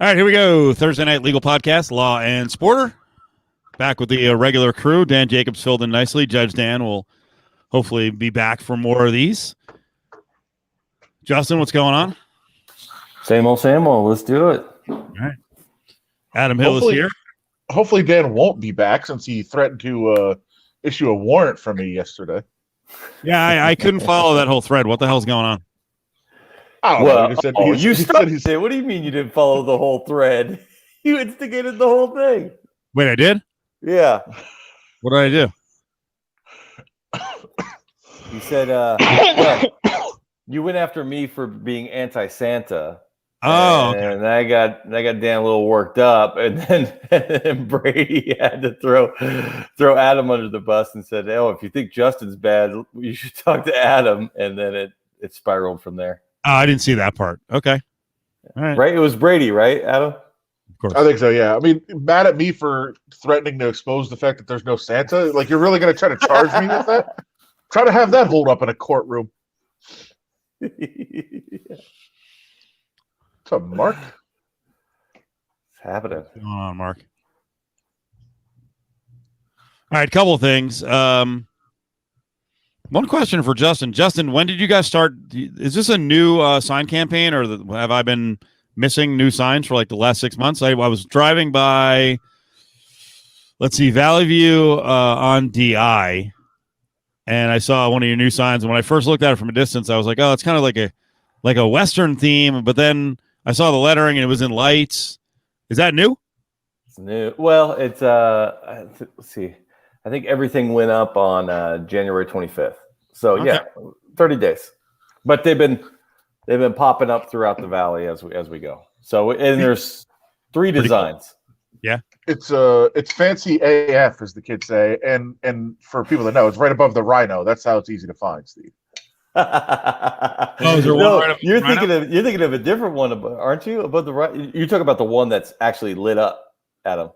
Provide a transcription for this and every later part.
All right, here we go. Thursday night legal podcast, Law and Sporter. Back with the regular crew. Dan Jacobs filled in nicely. Judge Dan will hopefully be back for more of these. Justin, what's going on? Same old, same old. Let's do it. All right. Adam Hill is here. Hopefully Dan won't be back since he threatened to issue a warrant for me yesterday. Yeah, I couldn't follow that whole thread. What the hell's going on? I don't know. You started it. What do you mean you didn't follow the whole thread? You instigated the whole thing. Wait, I did? Yeah. What did I do? You said you went after me for being anti-Santa. Oh, and I got Dan a little worked up, and then Brady had to throw Adam under the bus and said, "Oh, if you think Justin's bad, you should talk to Adam." And then it spiraled from there. Oh, I didn't see that part. Okay. All right. Right? It was Brady, right, Adam? Of course. I think so, yeah. I mean, mad at me for threatening to expose the fact that there's no Santa? Like, you're really going to try to charge me with that? Try to have that hold up in a courtroom. Yeah. What's up, Mark? It's happening. What's going on, Mark? All right, couple of things. One question for Justin. Justin, when did you guys start? Is this a new sign campaign, or have I been missing new signs for like the last 6 months? I was driving by, let's see, Valley View on DI, and I saw one of your new signs. And when I first looked at it from a distance, I was like, oh, it's kind of like a Western theme. But then I saw the lettering, and it was in lights. Is that new? It's new. Well, it's let's see. I think everything went up on January 25th. So okay. Yeah, 30 days. But they've been popping up throughout the valley as we go. So and there's 3 designs. Cool. Yeah. It's fancy AF, as the kids say, and for people that know, it's right above the rhino. That's how it's easy to find, Steve. You're thinking of a different one, aren't you? Above the right, you're talking about the one that's actually lit up, Adam.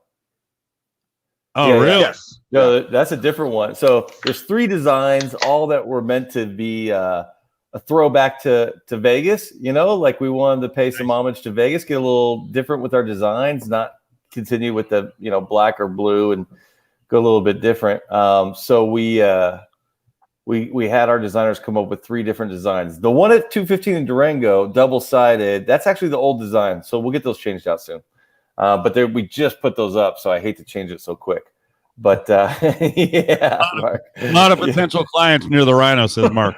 Oh, yeah, really? Yes. No, that's a different one. So there's 3 designs, all that were meant to be a throwback to Vegas. You know, like we wanted to pay some homage to Vegas, get a little different with our designs, not continue with the black or blue, and go a little bit different. So we had our designers come up with 3 different designs. The one at 215 in Durango, double-sided, that's actually the old design. So we'll get those changed out soon. But we just put those up, so I hate to change it so quick. But yeah, a lot of potential clients near the rhino, says Mark.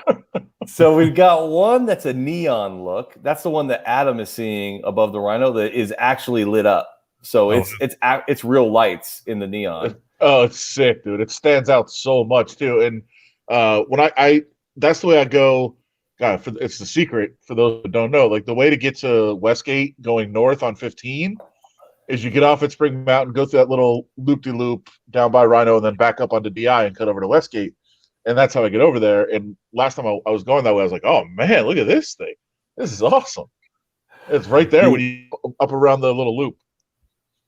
So we've got one that's a neon look. That's the one that Adam is seeing above the rhino that is actually lit up. So it's real lights in the neon. Oh, it's sick, dude! It stands out so much too. And when I that's the way I go. God, it's the secret for those who don't know. Like the way to get to Westgate going north on 15 is you get off at Spring Mountain, go through that little loop-de-loop down by Rhino, and then back up onto DI and cut over to Westgate. And that's how I get over there. And last time I was going that way, I was like, oh, man, look at this thing. This is awesome. It's right there when you up around the little loop.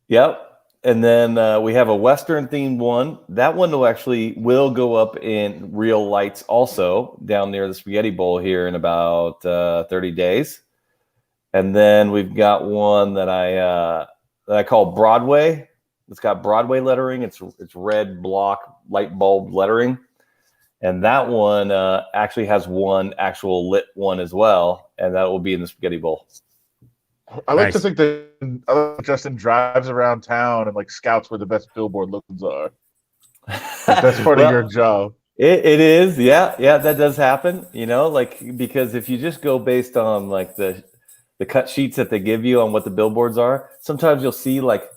Yep. And then we have a Western-themed one. That one will go up in real lights also down near the Spaghetti Bowl here in about 30 days. And then we've got one that I call Broadway. It's got Broadway lettering. It's red block light bulb lettering. And that one actually has one actual lit one as well. And that will be in the Spaghetti Bowl. I like to think that Justin drives around town and like scouts where the best billboard looks are. That's part of your job. It is. Yeah, that does happen. Because if you just go based on like the cut sheets that they give you on what the billboards are, sometimes you'll see like,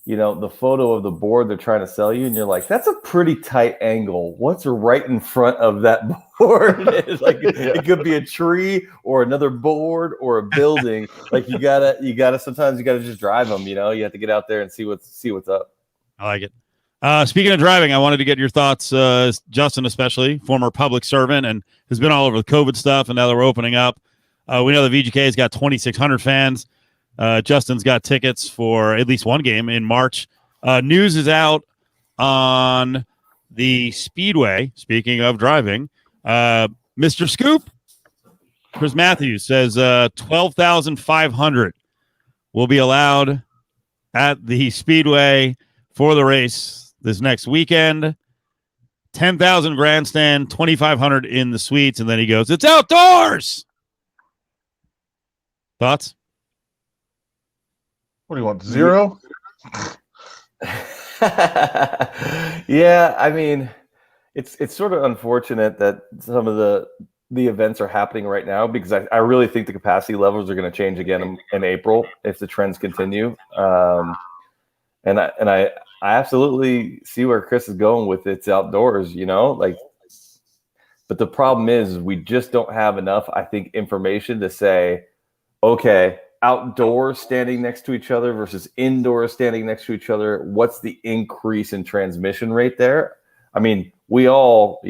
the photo of the board they're trying to sell you, and you're like, that's a pretty tight angle. What's right in front of that board? It could be a tree or another board or a building. Like you gotta sometimes you gotta just drive them. You have to get out there and see what's up. I like it. Speaking of driving, I wanted to get your thoughts, Justin, especially former public servant and has been all over the COVID stuff, and now they're opening up. We know the VGK's got 2,600 fans. Justin's got tickets for at least one game in March. News is out on the Speedway. Speaking of driving, Mr. Scoop, Chris Matthews says 12,500 will be allowed at the Speedway for the race this next weekend. 10,000 grandstand, 2,500 in the suites, and then he goes, "It's outdoors." Thoughts? What do you want? 0? Yeah, I mean, it's sort of unfortunate that some of the events are happening right now, because I really think the capacity levels are going to change again in April if the trends continue. And I absolutely see where Chris is going with it's outdoors, like, but the problem is we just don't have enough, I think, information to say, okay, outdoors standing next to each other versus indoors standing next to each other, what's the increase in transmission rate there? I mean, we all,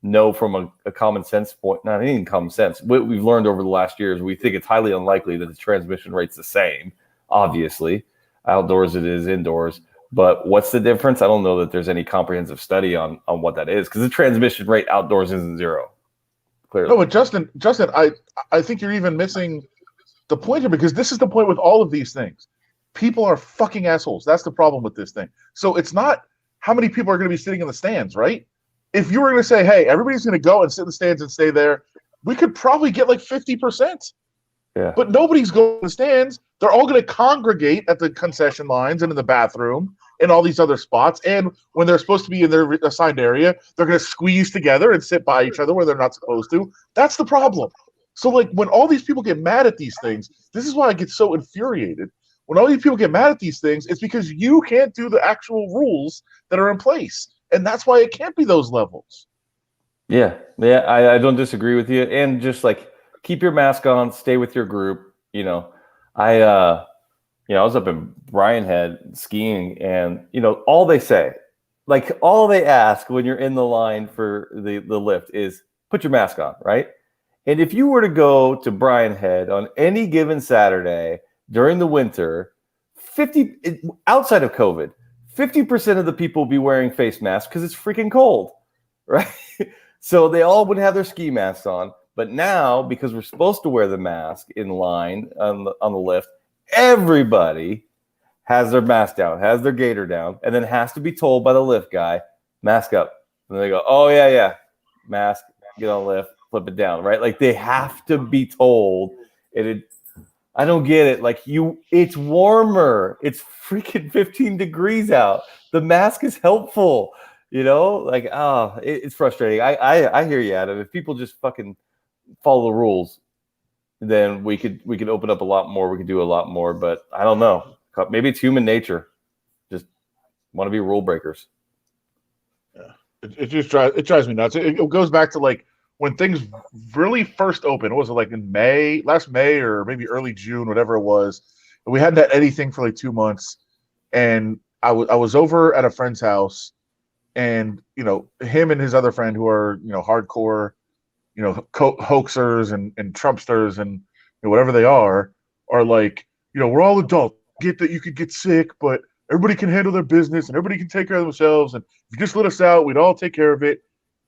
know from a common sense point, not even common sense, what we've learned over the last years, we think it's highly unlikely that the transmission rate's the same, obviously. Outdoors it is indoors. But what's the difference? I don't know that there's any comprehensive study on what that is, because the transmission rate outdoors isn't 0. Clearly. No, but Justin, I think you're even missing the point here, because this is the point with all of these things. People are fucking assholes. That's the problem with this thing. So it's not how many people are going to be sitting in the stands, right? If you were going to say, hey, everybody's going to go and sit in the stands and stay there, we could probably get like 50%. Yeah. But nobody's going to the stands. They're all going to congregate at the concession lines and in the bathroom and all these other spots. And when they're supposed to be in their assigned area, they're going to squeeze together and sit by each other where they're not supposed to. That's the problem. So, like, when all these people get mad at these things, this is why I get so infuriated. When all these people get mad at these things, it's because you can't do the actual rules that are in place. And that's why it can't be those levels. Yeah, I don't disagree with you. And just like, keep your mask on, stay with your group. I was up in Bryan Head skiing, and all they say, like, all they ask when you're in the line for the lift is put your mask on, right? And if you were to go to Bryan Head on any given Saturday during the winter, outside of COVID, 50% of the people will be wearing face masks because it's freaking cold, right? So they all would have their ski masks on. But now, because we're supposed to wear the mask in line on the lift, everybody has their mask down, has their gaiter down, and then has to be told by the lift guy, mask up. And they go, oh, yeah, mask, get on lift, flip it down, right? Like, they have to be told. I don't get it. Like, it's warmer. It's freaking 15 degrees out. The mask is helpful, like, it's frustrating. I hear you, Adam. If people just fucking follow the rules, then we could open up a lot more. We could do a lot more, but I don't know. Maybe it's human nature. Just want to be rule breakers. Yeah. It drives me nuts. It goes back to, like, when things really first opened. Was it like in last May or maybe early June, whatever it was? And we hadn't had anything for like 2 months. And I was over at a friend's house, and him and his other friend, who are hardcore, hoaxers and Trumpsters and whatever they are like, we're all adults. Get that you could get sick, but everybody can handle their business and everybody can take care of themselves. And if you just let us out, we'd all take care of it.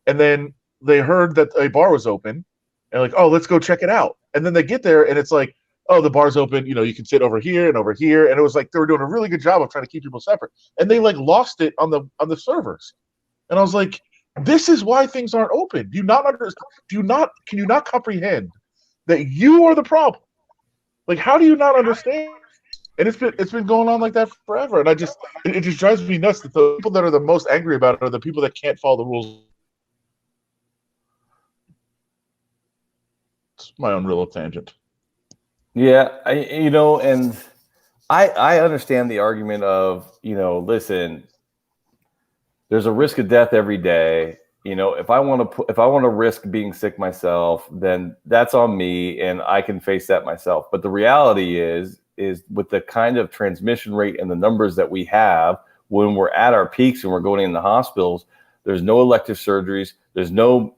And then they heard that a bar was open, and like, oh, let's go check it out. And then they get there, and it's like, oh, the bar's open. You can sit over here and over here. And it was like they were doing a really good job of trying to keep people separate. And they like lost it on the servers. And I was like, this is why things aren't open. Do you not understand? Can you not comprehend that you are the problem? Like, how do you not understand? And it's been going on like that forever. And it just drives me nuts that the people that are the most angry about it are the people that can't follow the rules. It's my own little tangent. Yeah, and I understand the argument of, listen, there's a risk of death every day. If I want to risk being sick myself, then that's on me, and I can face that myself. But the reality is with the kind of transmission rate and the numbers that we have when we're at our peaks and we're going in the hospitals, there's no elective surgeries. There's no,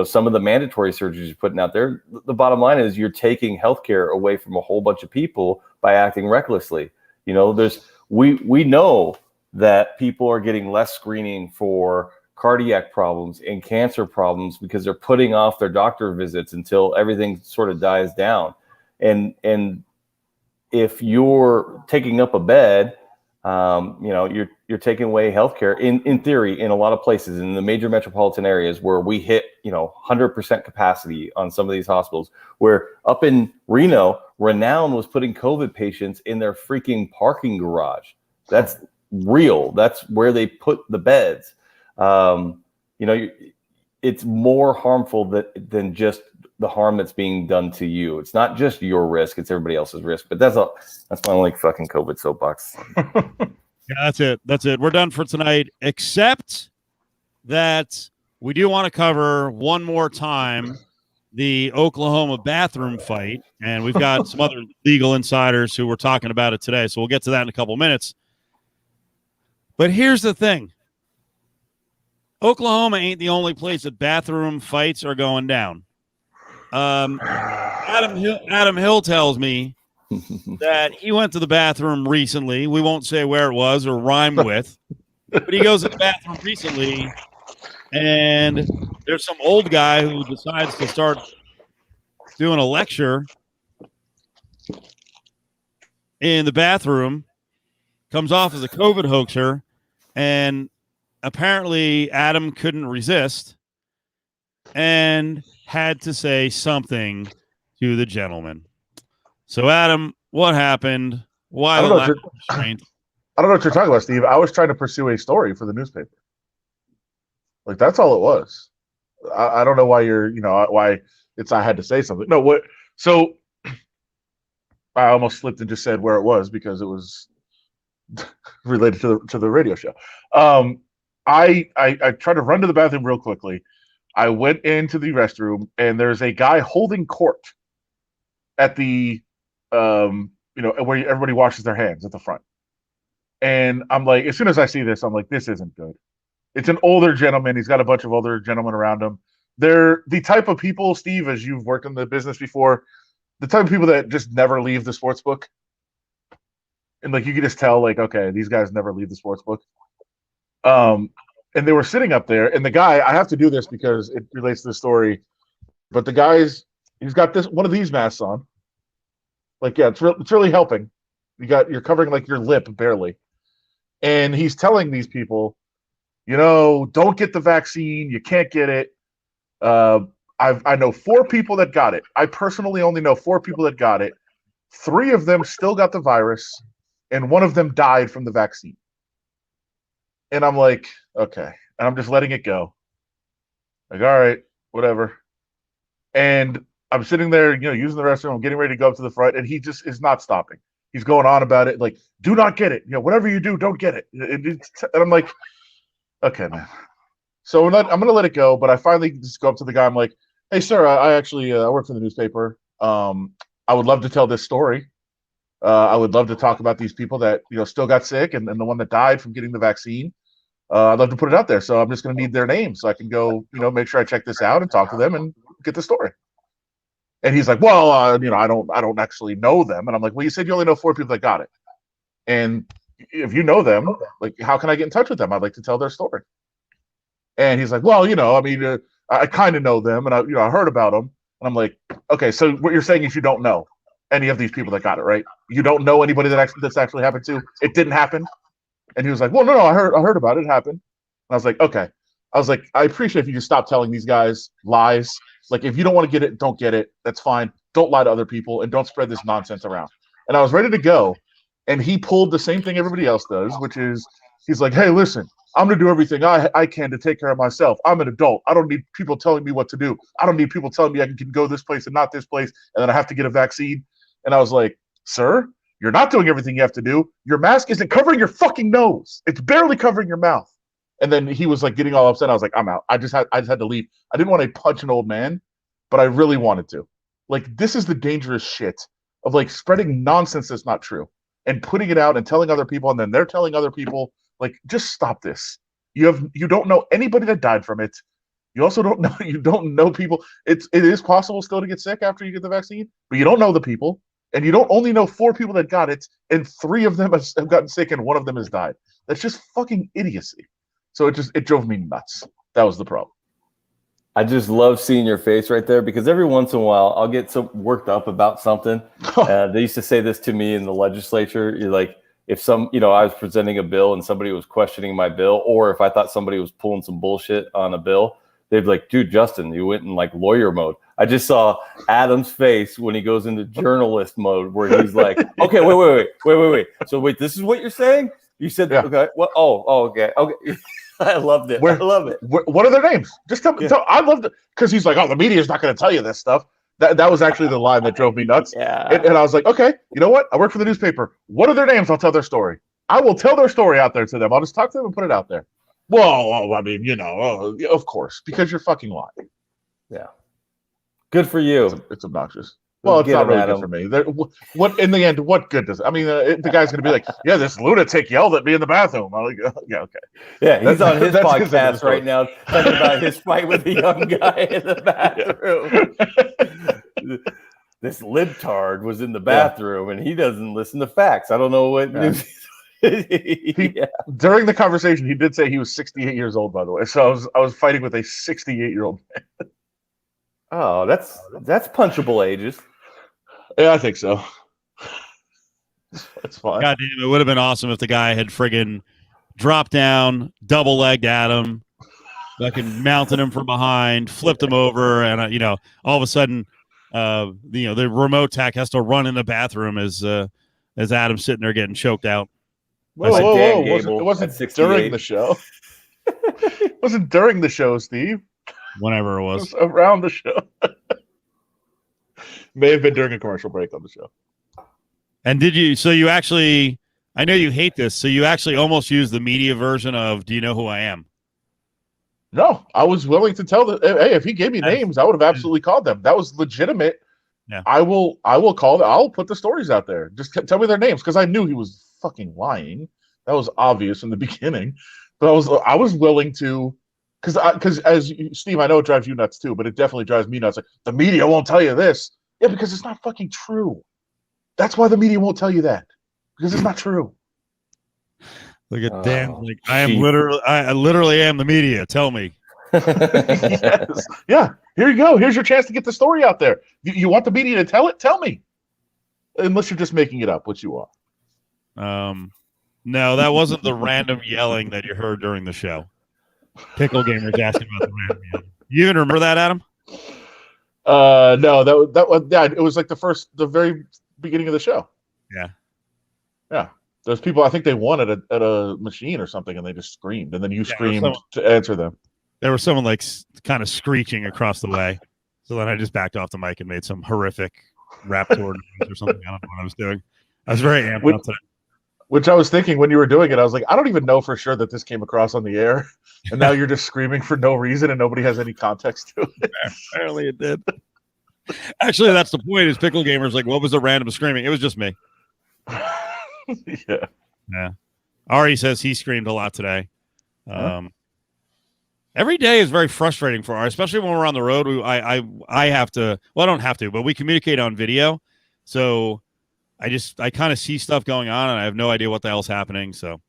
some of the mandatory surgeries you're putting out there. The bottom line is you're taking healthcare away from a whole bunch of people by acting recklessly. We know that people are getting less screening for cardiac problems and cancer problems because they're putting off their doctor visits until everything sort of dies down. And if you're taking up a bed, you're taking away healthcare in theory in a lot of places in the major metropolitan areas where we hit 100% capacity on some of these hospitals. Where up in Reno, Renown was putting COVID patients in their freaking parking garage. That's real. That's where they put the beds. It's more harmful than just the harm that's being done to you. It's not just your risk; it's everybody else's risk. But that's my only fucking COVID soapbox. Yeah, that's it. We're done for tonight. Except that we do want to cover one more time the Oklahoma bathroom fight, and we've got some other legal insiders who were talking about it today. So we'll get to that in a couple minutes. But here's the thing. Oklahoma ain't the only place that bathroom fights are going down. Adam Hill tells me that he went to the bathroom recently. We won't say where it was or rhyme with, but he goes to the bathroom recently, and there's some old guy who decides to start doing a lecture in the bathroom, comes off as a COVID hoaxer, and apparently Adam couldn't resist and had to say something to the gentleman. So, Adam, what happened? Why I don't the know lack of restraint? I don't know what you're talking about, Steve. I was trying to pursue a story for the newspaper. Like, that's all it was. I don't know why why I had to say something. No, what? So I almost slipped and just said where it was because it was related to the radio show. I tried to run to the bathroom real quickly. I went into the restroom, and there's a guy holding court at the where everybody washes their hands at the front. And I'm like, as soon as I see this, I'm like, this isn't good. It's an older gentleman. He's got a bunch of older gentlemen around him. They're the type of people, Steve, as you've worked in the business before, the type of people that just never leave the sports book. And like you can just tell, like, okay, these guys never leave the sports book. And they were sitting up there, and the guy, I have to do this because it relates to the story, but the guy's he's got one of these masks on. Like, yeah, it's really helping. You're covering like your lip barely. And he's telling these people, don't get the vaccine. You can't get it. I know 4 people that got it. I personally only know 4 people that got it. 3 of them still got the virus, and 1 of them died from the vaccine. And I'm like, okay. And I'm just letting it go. Like, all right, whatever. And I'm sitting there, using the restroom. I'm getting ready to go up to the front, and he just is not stopping. He's going on about it, like, do not get it. Whatever you do, don't get it. And I'm like, okay, man. So I'm going to let it go, but I finally just go up to the guy. I'm like, hey, sir, I actually I work for the newspaper. I would love to tell this story. I would love to talk about these people that still got sick and the one that died from getting the vaccine. I'd love to put it out there. So I'm just going to need their names so I can go, make sure I check this out and talk to them and get the story. And he's like, well, I don't actually know them. And I'm like, well, you said you only know 4 people that got it. And if you know them, like, how can I get in touch with them? I'd like to tell their story. And he's like, well, I kind of know them, and I heard about them. And I'm like, okay, so what you're saying is you don't know any of these people that got it, right? You don't know anybody that's actually happened to. It didn't happen. And he was like, well, no, I heard about it. It happened. And I was like, okay. I was like, I appreciate if you just stop telling these guys lies. Like, if you don't want to get it, don't get it. That's fine. Don't lie to other people, and don't spread this nonsense around. And I was ready to go, and he pulled the same thing everybody else does, which is he's like, hey, listen, I'm going to do everything I can to take care of myself. I'm an adult. I don't need people telling me what to do. I don't need people telling me I can go this place and not this place, and then I have to get a vaccine. And I was like, sir, you're not doing everything you have to do. Your mask isn't covering your fucking nose. It's barely covering your mouth. And then he was like getting all upset. I was like, I'm out. I just had to leave. I didn't want to punch an old man, but I really wanted to. Like, this is the dangerous shit of like spreading nonsense that's not true and putting it out and telling other people, and then they're telling other people. Like, just stop this. You don't know anybody that died from it. You also don't know people. It is possible still to get sick after you get the vaccine, but you don't know the people, and you don't only know 4 people that got it, and 3 of them have gotten sick, and 1 of them has died. That's just fucking idiocy. So it drove me nuts. That was the problem. I just love seeing your face right there because every once in a while I'll get so worked up about something. They used to say this to me in the legislature. You're like, if I was presenting a bill and somebody was questioning my bill, or if I thought somebody was pulling some bullshit on a bill, they'd be like, dude, Justin, you went in like lawyer mode. I just saw Adam's face when he goes into journalist mode where he's like, okay, wait. So wait, this is what you're saying? You said, okay, what? Oh, okay. I loved it. I love it. What are their names? Just tell me. Yeah. I loved it because he's like, "Oh, the media is not going to tell you this stuff." That was actually the line that drove me nuts. Yeah. And I was like, "Okay, you know what? I work for the newspaper. What are their names? I'll tell their story. I will tell their story out there to them. I'll just talk to them and put it out there." Well, I mean, of course, because you're fucking lying. Yeah. Good for you. It's obnoxious. Well, it's not really good for me. What in the end? What good does it? I mean, the guy's going to be like, "Yeah, this lunatic yelled at me in the bathroom." I'm like, "Yeah, okay." Yeah, he's on his podcast right now talking about his fight with the young guy in the bathroom. This libtard was in the bathroom, and he doesn't listen to facts. I don't know what news. During the conversation, he did say he was 68 years old. By the way, so I was fighting with a 68-year-old man. Oh, that's punchable ages. Yeah, I think so. That's fine. God damn, it would have been awesome if the guy had friggin' dropped down, double-legged at him, fucking mounted him from behind, flipped him over, and all of a sudden, the remote tech has to run in the bathroom as Adam's sitting there getting choked out. Whoa. It wasn't during the show. It wasn't during the show, Steve. Whenever it was. Around the show. May have been during a commercial break on the show. And I know you hate this, so you actually almost used the media version of Do You Know Who I Am? No, I was willing to tell hey, if he gave me names, I would have absolutely called them. That was legitimate. Yeah. I will call them. I'll put the stories out there. Just tell me their names because I knew he was fucking lying. That was obvious from the beginning. But I was willing to, because as Steve, I know it drives you nuts too, but it definitely drives me nuts. Like, the media won't tell you this. Yeah, because it's not fucking true. That's why the media won't tell you that, because it's not true. Look at Dan. Like, I literally am the media. Tell me. Yes. Yeah. Here you go. Here's your chance to get the story out there. You want the media to tell it? Tell me. Unless you're just making it up, which you are. No, that wasn't the random yelling that you heard during the show. Pickle Gamer's asking about the random yelling. You even remember that, Adam? No, that was it was like the very beginning of the show. Yeah. Those people, I think they won at a machine or something, and they just screamed, and then you screamed to answer them. There was someone like kind of screeching across the way, so then I just backed off the mic and made some horrific raptor noise or something. I don't know what I was doing. I was very amped up today. Which I was thinking when you were doing it, I was like, I don't even know for sure that this came across on the air, and now you're just screaming for no reason, and nobody has any context to it. Apparently, it did. Actually, that's the point. Is Pickle Gamer's like, what was the random screaming? It was just me. Yeah. Ari says he screamed a lot today. Every day is very frustrating for Ari, especially when we're on the road. I have to. Well, I don't have to, but we communicate on video, so I kind of see stuff going on, and I have no idea what the hell's happening. So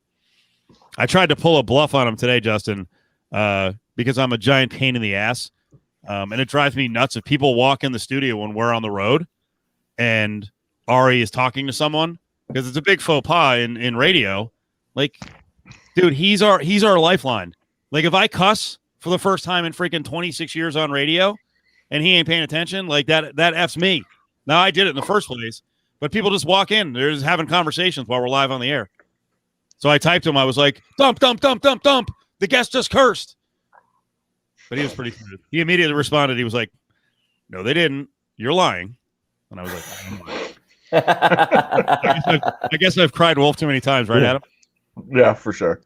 I tried to pull a bluff on him today, Justin, because I'm a giant pain in the ass, and it drives me nuts if people walk in the studio when we're on the road, and Ari is talking to someone. Because it's a big faux pas in radio. Like, dude, he's our lifeline. Like, if I cuss for the first time in freaking 26 years on radio and he ain't paying attention, like that F's me. Now, I did it in the first place, but people just walk in. They're just having conversations while we're live on the air. So I typed him. I was like, dump. The guest just cursed. But he was pretty good. He immediately responded. He was like, no, they didn't. You're lying. And I was like, I'm lying. I guess I've cried wolf too many times, right, Adam? Yeah, for sure.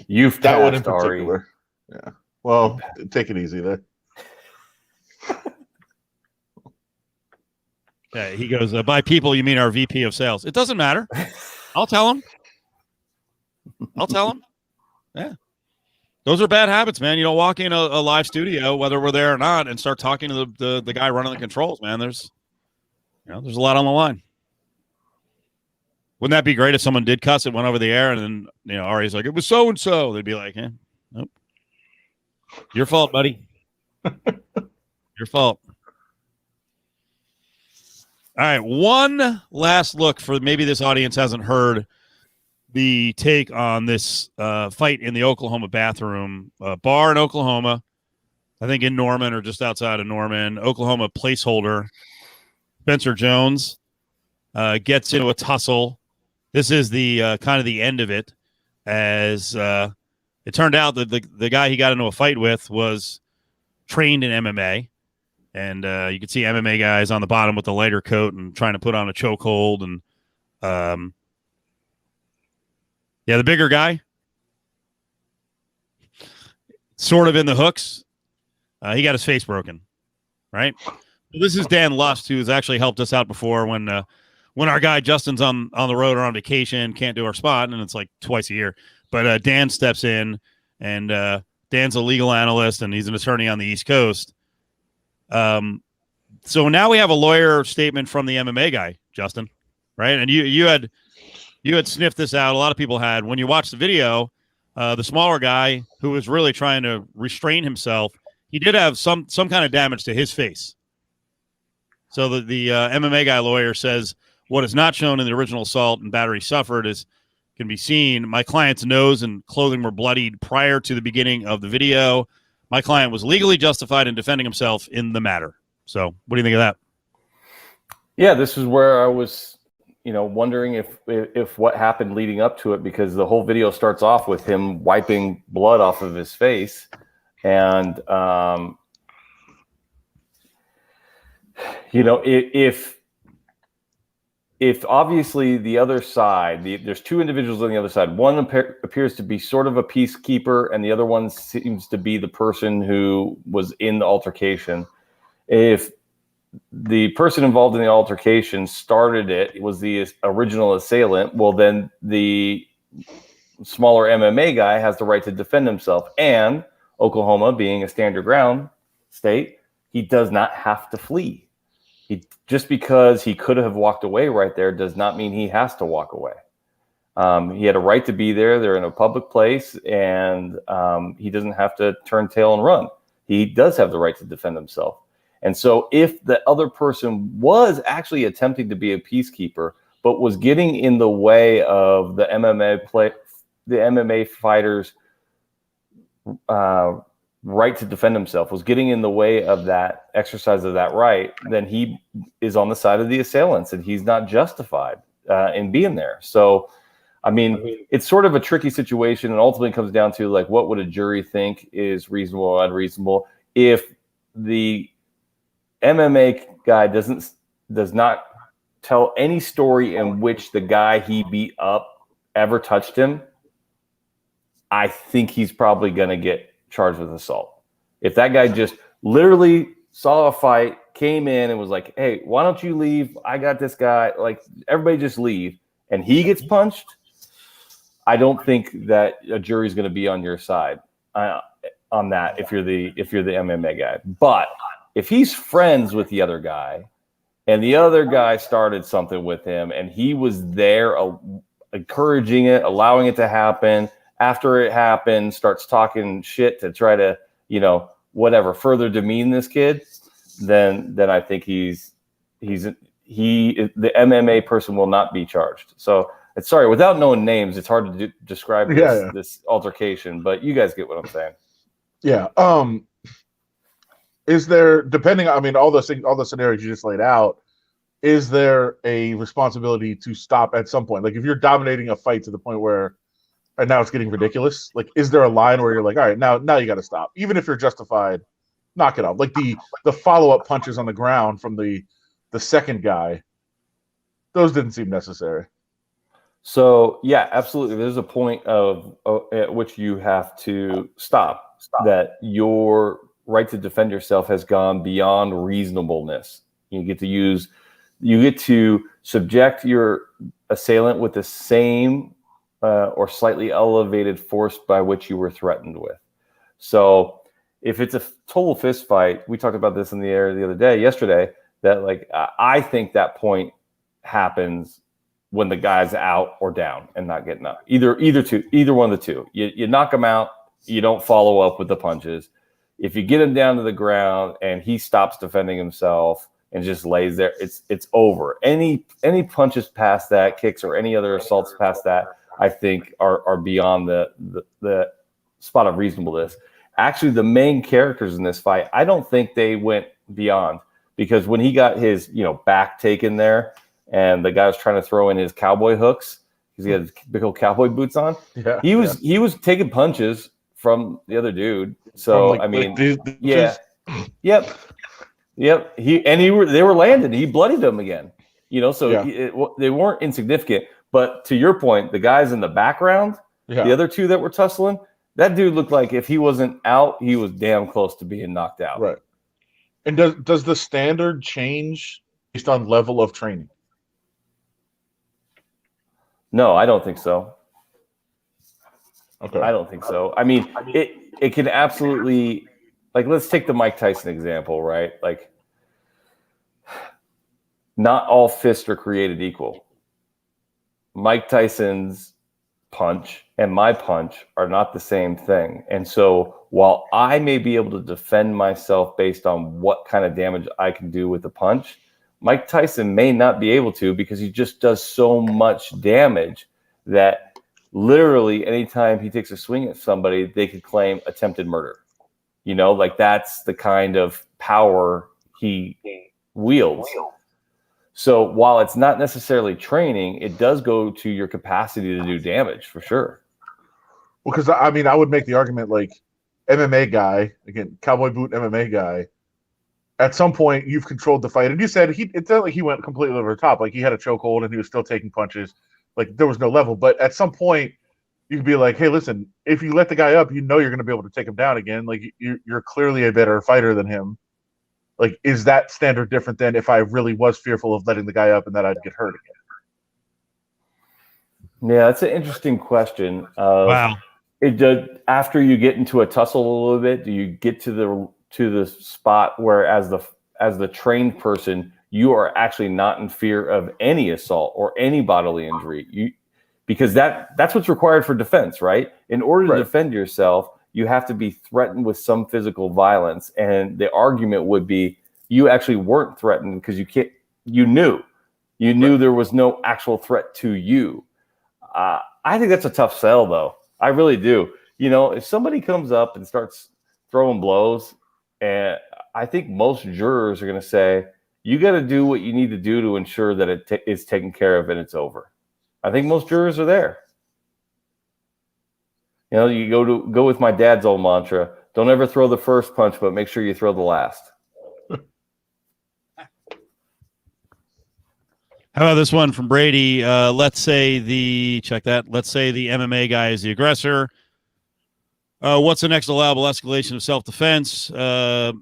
You've that one in Ari. particular. Yeah. Well, take it easy there. Yeah, he goes, by people, you mean our VP of sales. It doesn't matter. I'll tell him. Yeah. Those are bad habits, man. You don't walk in a live studio, whether we're there or not, and start talking to the guy running the controls, man. There's a lot on the line. Wouldn't that be great if someone did cuss, it went over the air, and then Ari's like, it was so and so. They'd be like, nope, your fault, buddy. Your fault. All right, one last look for maybe this audience hasn't heard the take on this fight in the Oklahoma bathroom bar in Oklahoma. I think in Norman or just outside of Norman, Oklahoma placeholder Spencer Jones gets into a tussle. This is the kind of the end of it, as it turned out that the guy he got into a fight with was trained in MMA. And you can see MMA guys on the bottom with the lighter coat and trying to put on a chokehold. And the bigger guy, sort of in the hooks, he got his face broken, right? Well, this is Dan Lust, who's actually helped us out before when our guy Justin's on the road or on vacation, can't do our spot, and it's like twice a year. But Dan steps in, and Dan's a legal analyst, and he's an attorney on the East Coast. So now we have a lawyer statement from the MMA guy, Justin, right? And you had sniffed this out. A lot of people had. When you watch the video, the smaller guy who was really trying to restrain himself, he did have some kind of damage to his face. So the MMA guy lawyer says what is not shown in the original assault and battery suffered can be seen. My client's nose and clothing were bloodied prior to the beginning of the video. My client was legally justified in defending himself in the matter. So what do you think of that? Yeah, this is where I was, wondering if what happened leading up to it, because the whole video starts off with him wiping blood off of his face. And, if obviously the other side, there's two individuals on the other side. One appears to be sort of a peacekeeper, and the other one seems to be the person who was in the altercation. If the person involved in the altercation started it was the original assailant, well, then the smaller MMA guy has the right to defend himself. And Oklahoma, being a stand your ground state, he does not have to flee. Just because he could have walked away right there does not mean he has to walk away. He had a right to be there. They're in a public place, and he doesn't have to turn tail and run. He does have the right to defend himself. And so if the other person was actually attempting to be a peacekeeper, but was getting in the way of the MMA fighter's right to defend himself, was getting in the way of that exercise of that right, then he is on the side of the assailants, and he's not justified in being there. So, I mean, it's sort of a tricky situation, and ultimately comes down to, like, what would a jury think is reasonable or unreasonable if the MMA guy does not tell any story in which the guy he beat up ever touched him. I think he's probably going to get charged with assault. If that guy just literally saw a fight, came in and was like, hey, why don't you leave? I got this guy. Like, everybody just leave. And he gets punched. I don't think that a jury's going to be on your side on that if you're the MMA guy. But if he's friends with the other guy, and the other guy started something with him, and he was there encouraging it, allowing it to happen, after it happened, starts talking shit to try to, further demean this kid, then I think the MMA person will not be charged. So, sorry, without knowing names, it's hard to describe this altercation, but you guys get what I'm saying. Yeah. Is there, depending, I mean, all the scenarios you just laid out, is there a responsibility to stop at some point? Like, if you're dominating a fight to the point where, and now it's getting ridiculous, like, is there a line where you're like, all right, now you got to stop, even if you're justified, knock it off? Like the follow-up punches on the ground from the second guy, those didn't seem necessary. So yeah, absolutely. There's a point at which you have to stop. That your right to defend yourself has gone beyond reasonableness. You get to subject your assailant with the same or slightly elevated force by which you were threatened with. So if it's a total fist fight, we talked about this in the air yesterday, that, like, I think that point happens when the guy's out or down and not getting up. Either one of the two. You knock him out, you don't follow up with the punches. if you get him down to the ground and he stops defending himself and just lays there, it's over. Any punches past that, kicks or any other assaults past that, I think are beyond the spot of reasonableness. Actually, the main characters in this fight, I don't think they went beyond, because when he got his back taken there and the guy was trying to throw in his cowboy hooks because he had his big old cowboy boots on, he was taking punches from the other dude. So I mean, yep. They were landing. He bloodied them again. So they weren't insignificant. But to your point, the guys in the background, the other two that were tussling, that dude looked like if he wasn't out, he was damn close to being knocked out. Right. And does the standard change based on level of training? No, I don't think so. Okay. I don't think so. I mean, it can absolutely, like, let's take the Mike Tyson example, right? Like, not all fists are created equal. Mike Tyson's punch and my punch are not the same thing. And so while I may be able to defend myself based on what kind of damage I can do with a punch, Mike Tyson may not be able to, because he just does so much damage that literally anytime he takes a swing at somebody, they could claim attempted murder. Like, that's the kind of power he wields. So while it's not necessarily training, it does go to your capacity to do damage for sure. Well, because I mean, I would make the argument, like, MMA guy, again, cowboy boot MMA guy, at some point you've controlled the fight. And you said it's not like he went completely over the top. Like, he had a chokehold and he was still taking punches. Like, there was no level. But at some point you could be like, hey, listen, if you let the guy up, you're going to be able to take him down again. Like, you're clearly a better fighter than him. Like, is that standard different than if I really was fearful of letting the guy up and that I'd get hurt again? Yeah, that's an interesting question. Wow. It does, after you get into a tussle a little bit, do you get to the spot where as the trained person, you are actually not in fear of any assault or any bodily injury? Because that's what's required for defense, right? In order to defend yourself, you have to be threatened with some physical violence. And the argument would be you actually weren't threatened because you knew there was no actual threat to you. I think that's a tough sell, though. I really do. If somebody comes up and starts throwing blows, and I think most jurors are going to say, you got to do what you need to do to ensure that it is taken care of and it's over. I think most jurors are there. You go with my dad's old mantra: don't ever throw the first punch, but make sure you throw the last. How about this one from Brady? Let's say the MMA guy is the aggressor. What's the next allowable escalation of self-defense?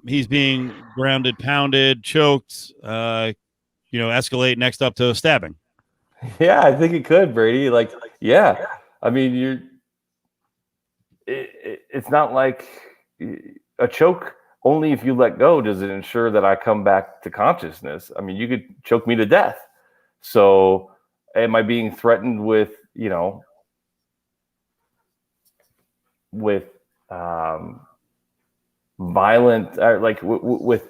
He's being grounded, pounded, choked, escalate next up to stabbing. Yeah, I think it could, Brady. I mean, it's not like a choke. Only if you let go does it ensure that I come back to consciousness. I mean, you could choke me to death. So am I being threatened with violent, with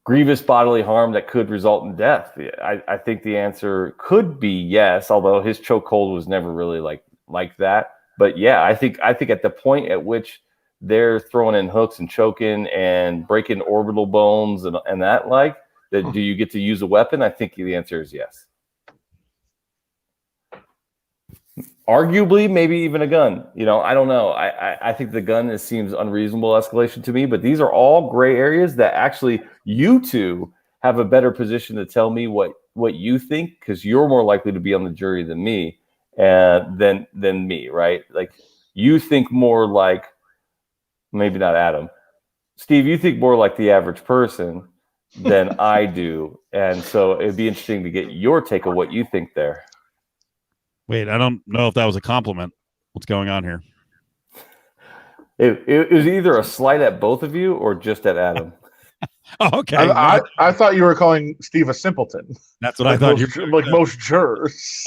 grievous bodily harm that could result in death? I think the answer could be yes, although his chokehold was never really like that. But yeah, I think at the point at which they're throwing in hooks and choking and breaking orbital bones and that, do you get to use a weapon? I think the answer is yes. Arguably, maybe even a gun. I don't know. I think the gun seems unreasonable escalation to me, but these are all gray areas that actually you two have a better position to tell me what you think, because you're more likely to be on the jury than me, than me, right? Like, you think more like, maybe not Adam. Steve, you think more like the average person than I do. And so it'd be interesting to get your take of what you think there. Wait, I don't know if that was a compliment. What's going on here? It was either a slight at both of you or just at Adam. Oh, okay. I thought you were calling Steve a simpleton. That's what I thought. Most jurors.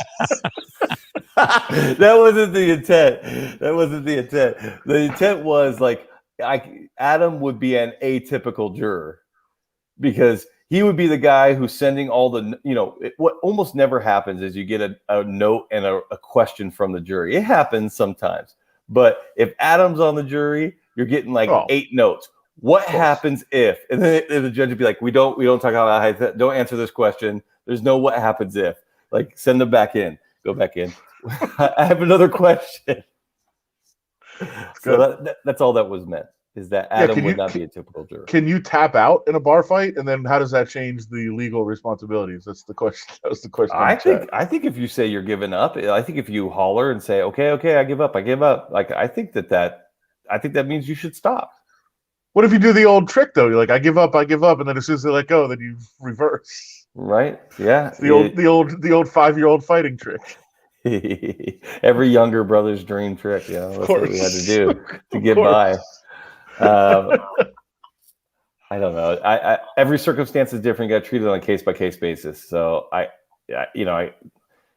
That wasn't the intent. The intent was Adam would be an atypical juror because he would be the guy who's sending all the, what almost never happens is you get a note and a question from the jury. It happens sometimes. But if Adam's on the jury, you're getting 8 notes. What happens if? And then the judge would be like, we don't talk about don't answer this question. There's no what happens if. Send them back in. Go back in. I have another question. So that's all that was meant, is that Adam would not be a typical juror. Can you tap out in a bar fight, and then how does that change the legal responsibilities? That's the question. That was the question. I think if you say you're giving up, I think if you holler and say, okay, I give up. I think that means you should stop. What if you do the old trick though? You're like, I give up, and then as soon as they let go, then you reverse. Right? Yeah. It's the old 5-year-old fighting trick. Every younger brother's dream trick. That's what we had to do to get by. I don't know. Every circumstance is different. You got to treat it on a case-by-case basis. So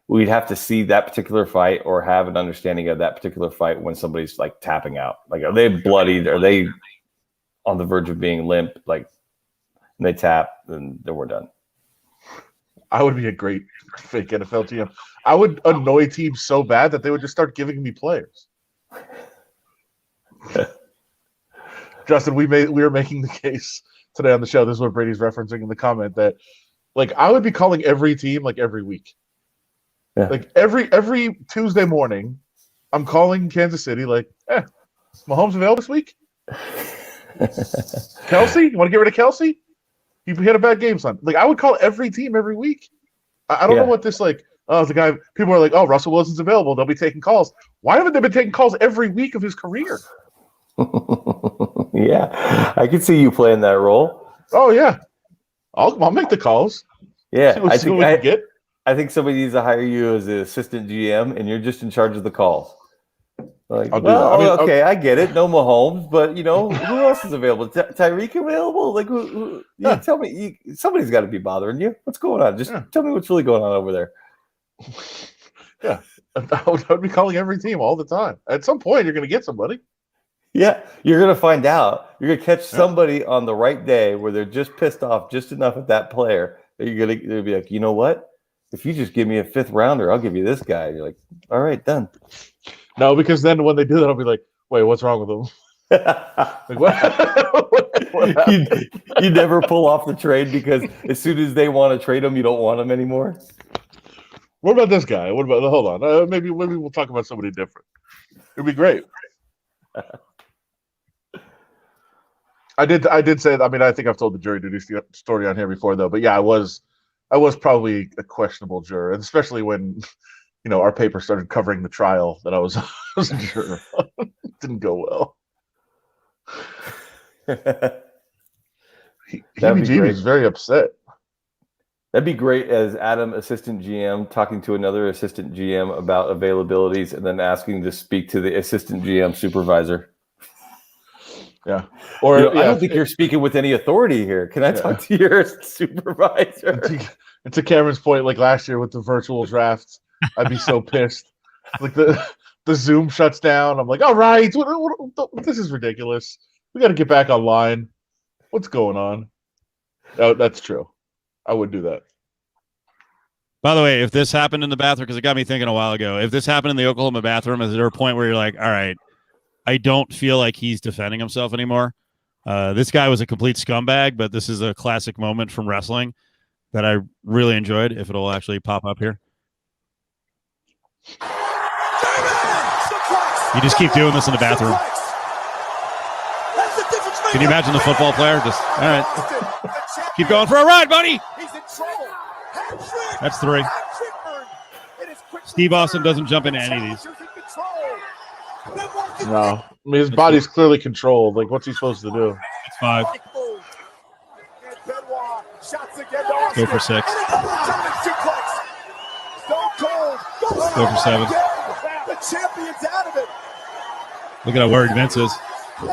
we'd have to see that particular fight or have an understanding of that particular fight when somebody's tapping out. Are they bloodied? Are they on the verge of being limp? And they tap, and then we're done. I would be a great fake NFL GM. I would annoy teams so bad that they would just start giving me players. Justin, we were making the case today on the show. This is what Brady's referencing in the comment that, I would be calling every team every week. Yeah. Every Tuesday morning, I'm calling Kansas City. Mahomes available this week? Kelsey, you want to get rid of Kelsey? He had a bad game, son. I would call every team every week. I don't know what this the guy. People are like, oh, Russell Wilson's available. They'll be taking calls. Why haven't they been taking calls every week of his career? Yeah, I can see you playing that role. Oh yeah, I'll make the calls. Yeah, I think somebody needs to hire you as an assistant GM, and you're just in charge of the calls. I'll do that. I get it. No Mahomes, but who else is available? Tyreek available? Who tell me. Somebody's got to be bothering you. What's going on? Just tell me what's really going on over there. Yeah, I would be calling every team all the time. At some point, you're going to get somebody. Yeah, you're going to find out. You're going to catch somebody on the right day where they're just pissed off just enough at that player that you're going to be like, you know what? If you just give me a 5th rounder, I'll give you this guy. You're like, all right, done. No, because then when they do that, I'll be like, wait, what's wrong with them? What you never pull off the trade because as soon as they want to trade them, you don't want them anymore. What about this guy? Hold on. Maybe we'll talk about somebody different. It'd be great. I did say, I think I've told the jury duty story on here before though, but yeah, I was probably a questionable juror, and especially when our paper started covering the trial that I was a juror. It didn't go well. He was very upset. That'd be great as Adam, assistant GM, talking to another assistant GM about availabilities and then asking to speak to the assistant GM supervisor. Yeah. Or I don't think you're speaking with any authority here. Can I talk to your supervisor? And to Cameron's point, last year with the virtual drafts, I'd be so pissed. The Zoom shuts down. I'm like, all right, this is ridiculous. We got to get back online. What's going on? Oh, that's true. I would do that. By the way, if this happened in the bathroom, because it got me thinking a while ago, if this happened in the Oklahoma bathroom, is there a point where you're like, all right, I don't feel like he's defending himself anymore? This guy was a complete scumbag, but this is a classic moment from wrestling that I really enjoyed, if it'll actually pop up here. You just keep doing this in the bathroom. Can you imagine the football player? Just, all right. Keep going for a ride, buddy. That's 3. Steve Austin doesn't jump into any of these. No. His body's clearly controlled. What's he supposed to do? It's 5. Go for 6. Go for 7. The champion's out of it. Look at how worried Vince is. The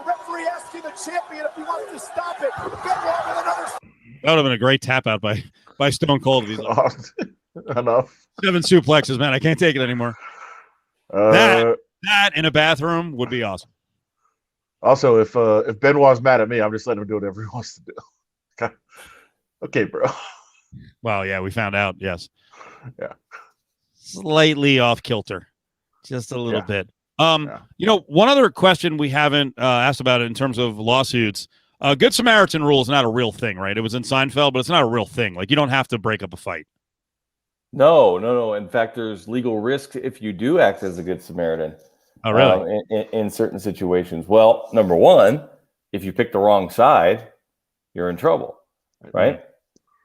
referee asking the champion if he wants to stop it. That would have been a great tap out by Stone Cold. Enough. 7 suplexes, man. I can't take it anymore. That in a bathroom would be awesome. Also, if Benoit's mad at me, I'm just letting him do whatever he wants to do. Okay, bro. Well, yeah, we found out. Yes. Yeah. Slightly off kilter, just a little Yeah. bit. Yeah. One other question we haven't asked about it in terms of lawsuits. Good Samaritan rule is not a real thing, right? It was in Seinfeld, but it's not a real thing. Like, you don't have to break up a fight. No. In fact, there's legal risk if you do act as a good Samaritan. Oh, really? In certain situations. Well, number one, if you pick the wrong side, you're in trouble, right?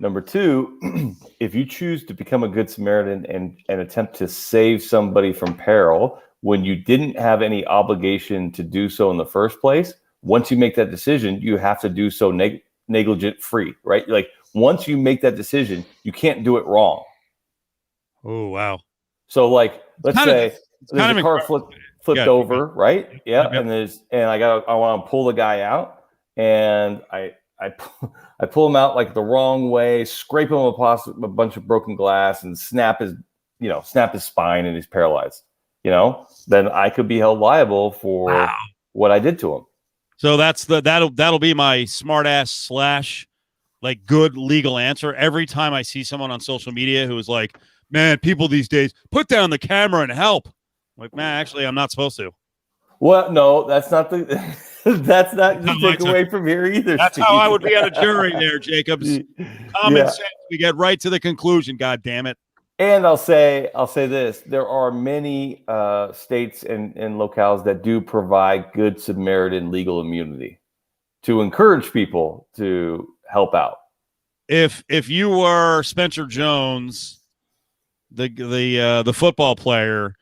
Number two, if you choose to become a good Samaritan and attempt to save somebody from peril when you didn't have any obligation to do so in the first place, once you make that decision, you have to do so negligent free, right? Like, once you make that decision, you can't do it wrong. Oh, wow. So, like, let's say there's a car flipped over, right? Yeah, Yep. and I want to pull the guy out, and I pull him out like the wrong way, scrape him a bunch of broken glass, and snap his spine, and he's paralyzed. Then I could be held liable for what I did to him. So that'll be my smart ass / like good legal answer. Every time I see someone on social media who is like, man, people these days put down the camera and help. I'm like, man, actually, I'm not supposed to. Well, no, that's not the that's not the takeaway from here either. That's Steve. how I would be on a jury there, Jacobs. Common sense. We get right to the conclusion. God damn it. And I'll say this: there are many states and locales that do provide good Samaritan legal immunity to encourage people to help out. If you were Spencer Jones, the football player,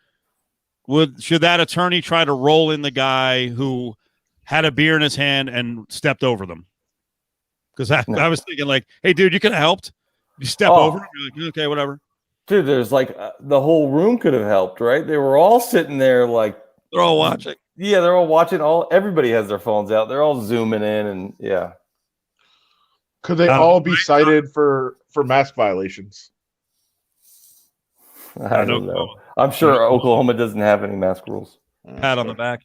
should that attorney try to roll in the guy who had a beer in his hand and stepped over them? Because I was thinking, like, hey, dude, you could have helped. You step over him, you're like, okay, whatever. Dude, there's like the whole room could have helped, right? They were all sitting there, like they're all watching. Yeah, they're all watching. Everybody has their phones out. They're all zooming in, and yeah. Could they all be cited for mask violations? I don't know. I'm sure Oklahoma doesn't have any mask rules. Pat on the back.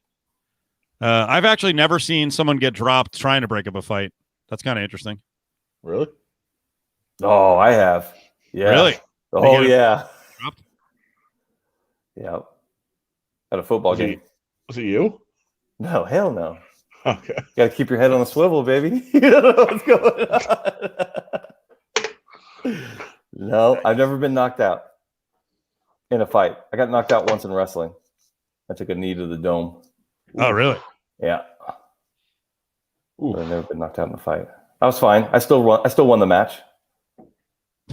I've actually never seen someone get dropped trying to break up a fight. That's kind of interesting. Really? Oh, I have. Yeah. Really? Oh, yeah. Dropped? Yeah. At a football game. Was it you? No, hell no. Okay. Got to keep your head on a swivel, baby. You don't know what's going on. No, I've never been knocked out in a fight. I got knocked out once in wrestling. I took a knee to the dome. Oh, really? Yeah. But I've never been knocked out in a fight. I was fine. I still won the match.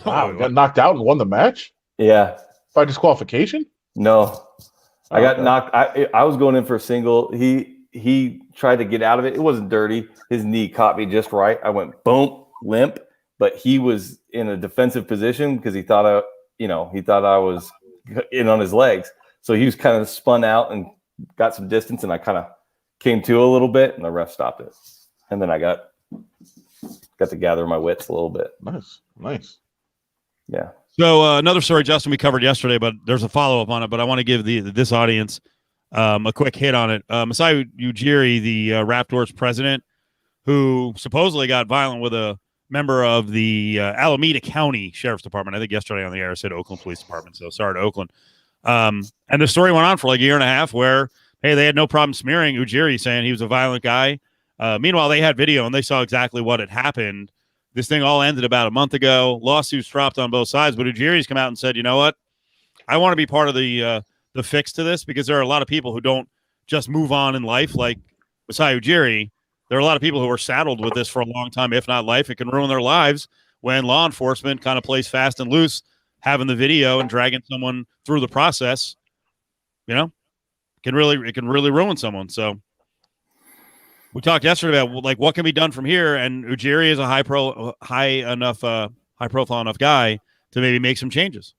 Wow, got knocked out and won the match? Yeah. By disqualification? No. I got knocked. I was going in for a single. He tried to get out of it. It wasn't dirty. His knee caught me just right. I went boom, limp. But he was in a defensive position because he thought I was in on his legs. So he was kind of spun out and got some distance, and I kind of came to a little bit, and the ref stopped it. And then I got to gather my wits a little bit. Nice. Yeah. So another story, Justin, we covered yesterday, but there's a follow-up on it. But I want to give this audience a quick hit on it. Masai Ujiri, the Raptors president, who supposedly got violent with a member of the Alameda County Sheriff's Department. I think yesterday on the air I said Oakland Police Department, so sorry to Oakland. And the story went on for like a year and a half where, hey, they had no problem smearing Ujiri, saying he was a violent guy. Meanwhile, they had video and they saw exactly what had happened. This thing all ended about a month ago. Lawsuits dropped on both sides, but Ujiri's come out and said, you know what? I want to be part of the fix to this, because there are a lot of people who don't just move on in life like Masai Ujiri. There are a lot of people who are saddled with this for a long time, if not life. It can ruin their lives when law enforcement kind of plays fast and loose, having the video and dragging someone through the process. It can really ruin someone. So we talked yesterday about like what can be done from here, and Ujiri is a high profile enough guy to maybe make some changes.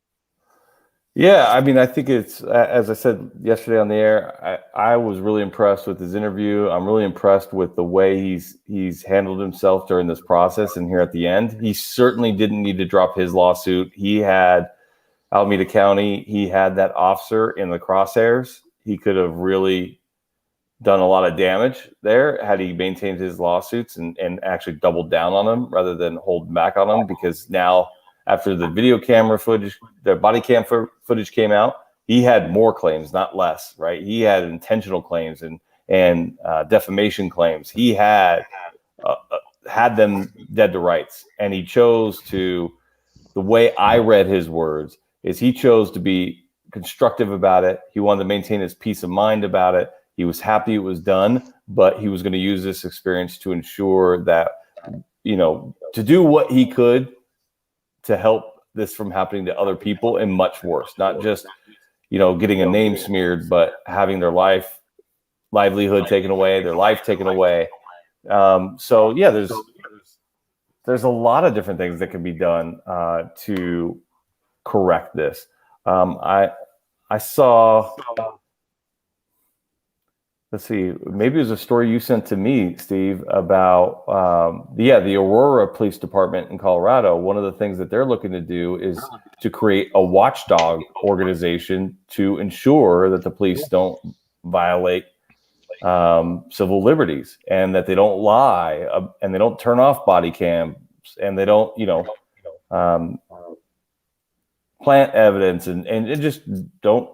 Yeah, I mean, I think it's, as I said yesterday on the air, I was really impressed with his interview. I'm really impressed with the way he's handled himself during this process. And here at the end, he certainly didn't need to drop his lawsuit. He had Alameda County. He had that officer in the crosshairs, he could have really done a lot of damage there had he maintained his lawsuits and actually doubled down on them rather than hold back on them. Because now, after the video camera footage, the body cam footage came out, he had more claims, not less, right? He had intentional claims and defamation claims. He had them dead to rights, and he chose to. The way I read his words is he chose to be constructive about it. He wanted to maintain his peace of mind about it. He was happy it was done, but he was going to use this experience to ensure that, to do what he could to help this from happening to other people and much worse, not just, getting a name smeared, but having their livelihood taken away, their life taken away. So yeah, there's a lot of different things that can be done to correct this. I saw, let's see, maybe it was a story you sent to me, Steve, about the Aurora Police Department in Colorado. One of the things that they're looking to do is to create a watchdog organization to ensure that the police don't violate civil liberties, and that they don't lie, and they don't turn off body cams, and they don't, plant evidence, and just don't.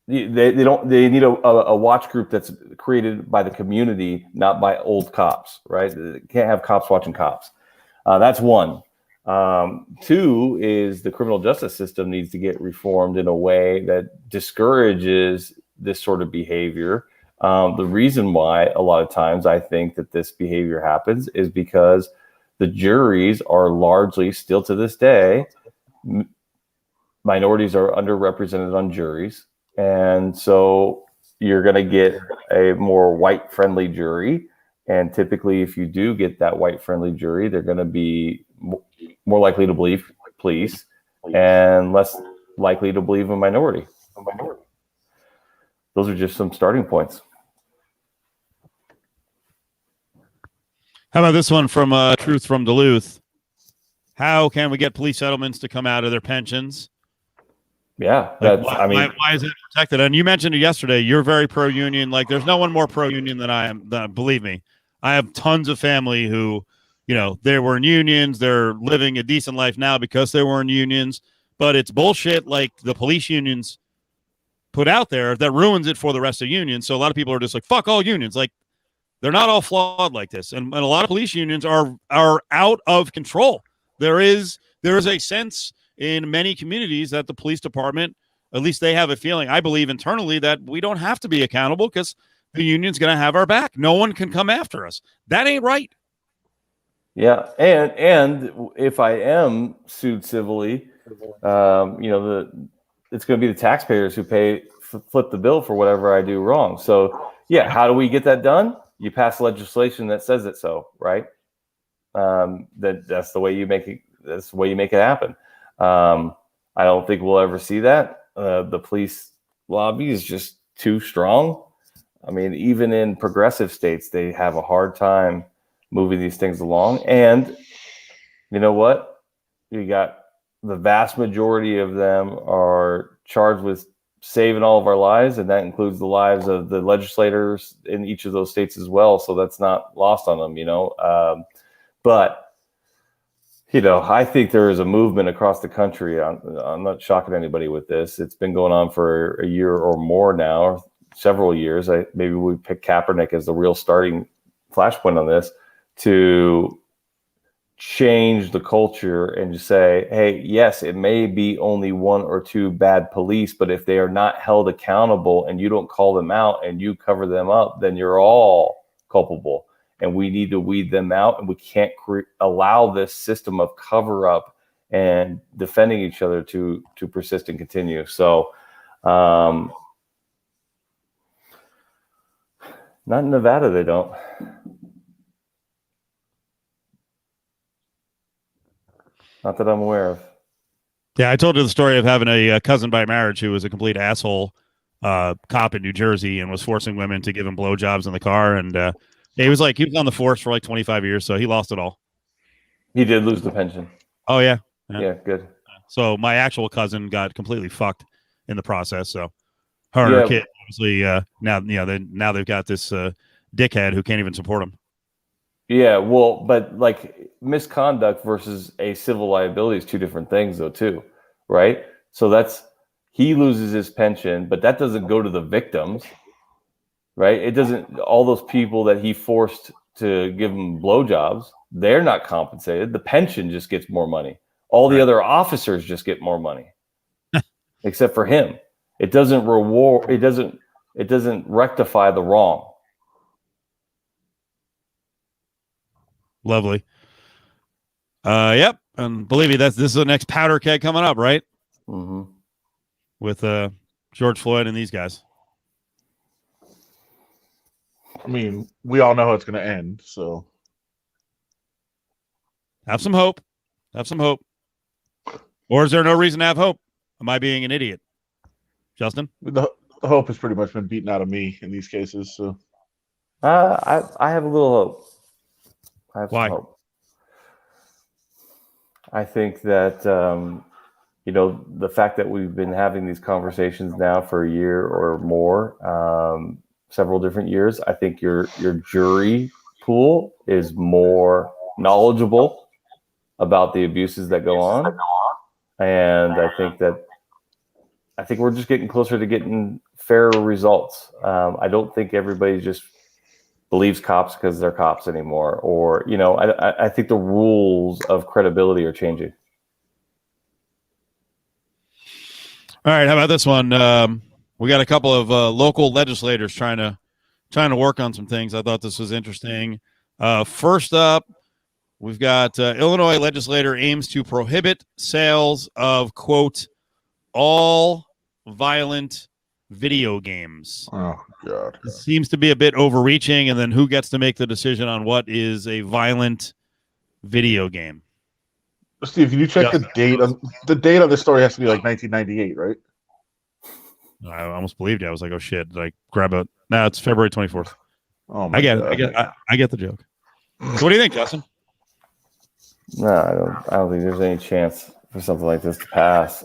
They need a watch group that's created by the community, not by old cops, right? They can't have cops watching cops. That's one. Two is the criminal justice system needs to get reformed in a way that discourages this sort of behavior. The reason why a lot of times I think that this behavior happens is because the juries are largely, still to this day, minorities are underrepresented on juries. And so you're going to get a more white-friendly jury. And typically, if you do get that white-friendly jury, they're going to be more likely to believe police and less likely to believe a minority. Those are just some starting points. How about this one from Truth from Duluth? How can we get police settlements to come out of their pensions? Yeah, why is it protected? And you mentioned it yesterday. You're very pro-union. Like, there's no one more pro-union than I am. Believe me, I have tons of family who, they were in unions. They're living a decent life now because they were in unions. But it's bullshit, like the police unions put out there, that ruins it for the rest of unions. So a lot of people are just like, fuck all unions. Like, they're not all flawed like this. And a lot of police unions are out of control. There is a sense in many communities that the police department, at least they have a feeling, I believe internally, that we don't have to be accountable because the union's going to have our back. No one can come after us. That ain't right. Yeah. And if I am sued civilly, it's going to be the taxpayers who flip the bill for whatever I do wrong. So yeah, how do we get that done? You pass legislation that says it so, right? That's the way you make it. That's the way you make it happen. I don't think we'll ever see that. The police lobby is just too strong. I mean, even in progressive states, they have a hard time moving these things along. And you know what? You got the vast majority of them are charged with saving all of our lives, and that includes the lives of the legislators in each of those states as well. So that's not lost on them, But I think there is a movement across the country. I'm not shocking anybody with this. It's been going on for a year or more now, several years. Maybe we pick Kaepernick as the real starting flashpoint on this, to change the culture and just say, hey, yes, it may be only one or two bad police, but if they are not held accountable and you don't call them out and you cover them up, then you're all culpable. And we need to weed them out, and we can't allow this system of cover up and defending each other to persist and continue. So, not in Nevada, they don't. Not that I'm aware of. Yeah, I told you the story of having a cousin by marriage who was a complete asshole cop in New Jersey and was forcing women to give him blowjobs in the car. And he was on the force for like 25 years, so he lost it all. He did lose the pension. Oh, yeah. Yeah, good. So my actual cousin got completely fucked in the process. So Her and her Yeah. kid, obviously, now they've got this dickhead who can't even support them. Yeah, well, but like misconduct versus a civil liability is two different things, though, too, right? So he loses his pension, but that doesn't go to the victims, right? It doesn't. All those people that he forced to give him blowjobs, they're not compensated. The pension just gets more money. All the other officers just get more money, except for him. It doesn't reward. It doesn't rectify the wrong. Lovely. Yep. And believe me, this is the next powder keg coming up, right? Mm-hmm. With George Floyd and these guys. I mean, we all know how it's going to end. So Have some hope. Have some hope. Or is there no reason to have hope? Am I being an idiot? Justin? the hope has pretty much been beaten out of me in these cases. So I have a little hope. I have Why? some hope. I think that the fact that we've been having these conversations now for a year or more, several different years, I think your jury pool is more knowledgeable about the abuses that go on, and I think we're just getting closer to getting fairer results. I don't think everybody just believes cops because they're cops anymore, or I think the rules of credibility are changing. All right, how about this one? We got a couple of local legislators trying to work on some things. I thought this was interesting. First up, we've got Illinois legislator aims to prohibit sales of, quote, all violent video games. oh god, It seems to be a bit overreaching, and then who gets to make the decision on what is a violent video game? Steve, can you check the date? The date on this story has to be like 1998, right? I almost believed you. I was like, oh shit, did I grab it? No, it's February 24th. Oh my I get god. it. I get the joke. So what do you think, Justin? No, I don't think there's any chance for something like this to pass.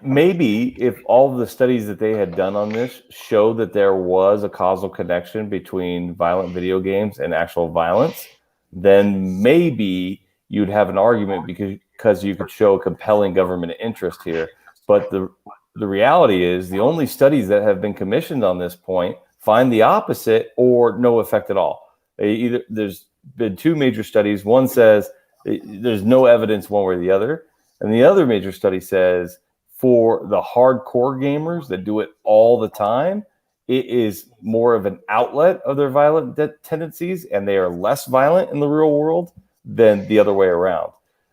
Maybe if all of the studies that they had done on this show that there was a causal connection between violent video games and actual violence, then maybe you'd have an argument because you could show compelling government interest here. But the reality is the only studies that have been commissioned on this point find the opposite or no effect at all. There's been two major studies. One says there's no evidence one way or the other. And the other major study says for the hardcore gamers that do it all the time, it is more of an outlet of their violent tendencies, and they are less violent in the real world than the other way around.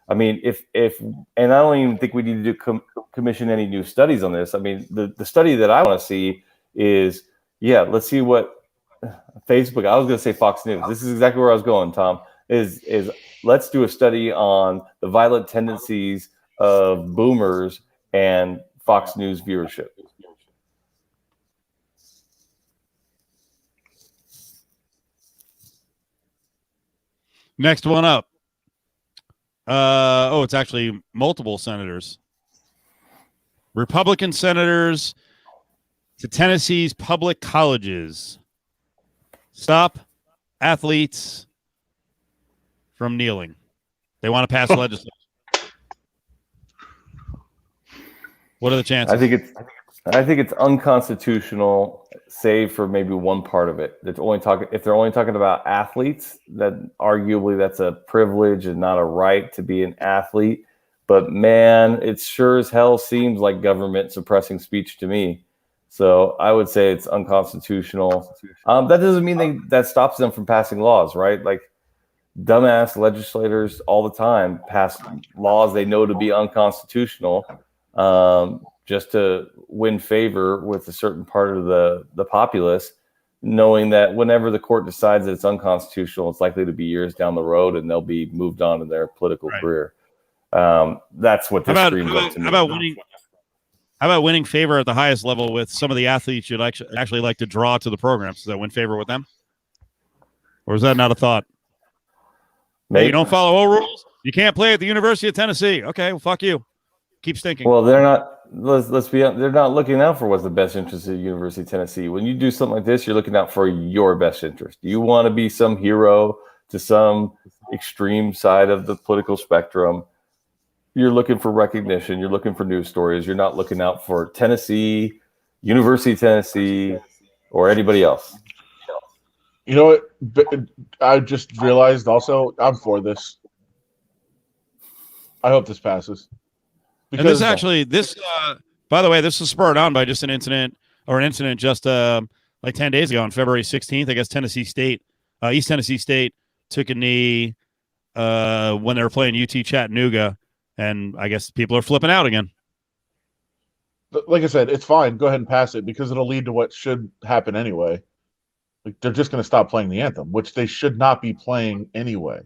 I mean, and I don't even think we need to commission any new studies on this. I mean, the study that I want to see is, let's see what Facebook, I was going to say Fox News. This is exactly where I was going, Tom, is let's do a study on the violent tendencies of boomers and Fox News viewership. Next one up. It's actually multiple senators. Republican senators to Tennessee's public colleges. Stop athletes from kneeling. They want to pass legislation. What are the chances? I think it's unconstitutional, save for maybe one part of it. If they're only talking about athletes, that arguably that's a privilege and not a right to be an athlete. But man, it sure as hell seems like government suppressing speech to me. So I would say it's unconstitutional. That doesn't mean that stops them from passing laws, right? Like dumbass legislators all the time pass laws they know to be unconstitutional, just to win favor with a certain part of the populace, knowing that whenever the court decides that it's unconstitutional, it's likely to be years down the road and they'll be moved on in their political career. That's what this screams up to me. How about winning favor at the highest level with some of the athletes you'd actually like to draw to the programs? Does that win favor with them? Or is that not a thought? Maybe. Hey, you don't follow all rules? You can't play at the University of Tennessee. Okay, well, fuck you. keeps thinking. Well, they're not. Let's be honest, they're not looking out for what's the best interest of the University of Tennessee. When you do something like this, you're looking out for your best interest. You want to be some hero to some extreme side of the political spectrum. You're looking for recognition. You're looking for news stories. You're not looking out for Tennessee, University of Tennessee, or anybody else. You know what? I just realized also I'm for this. I hope this passes. And this actually, by the way, this was spurred on by just an incident just like 10 days ago on February 16th. I guess East Tennessee State took a knee when they were playing UT Chattanooga, and I guess people are flipping out again. Like I said, it's fine. Go ahead and pass it because it'll lead to what should happen anyway. Like they're just going to stop playing the anthem, which they should not be playing anyway.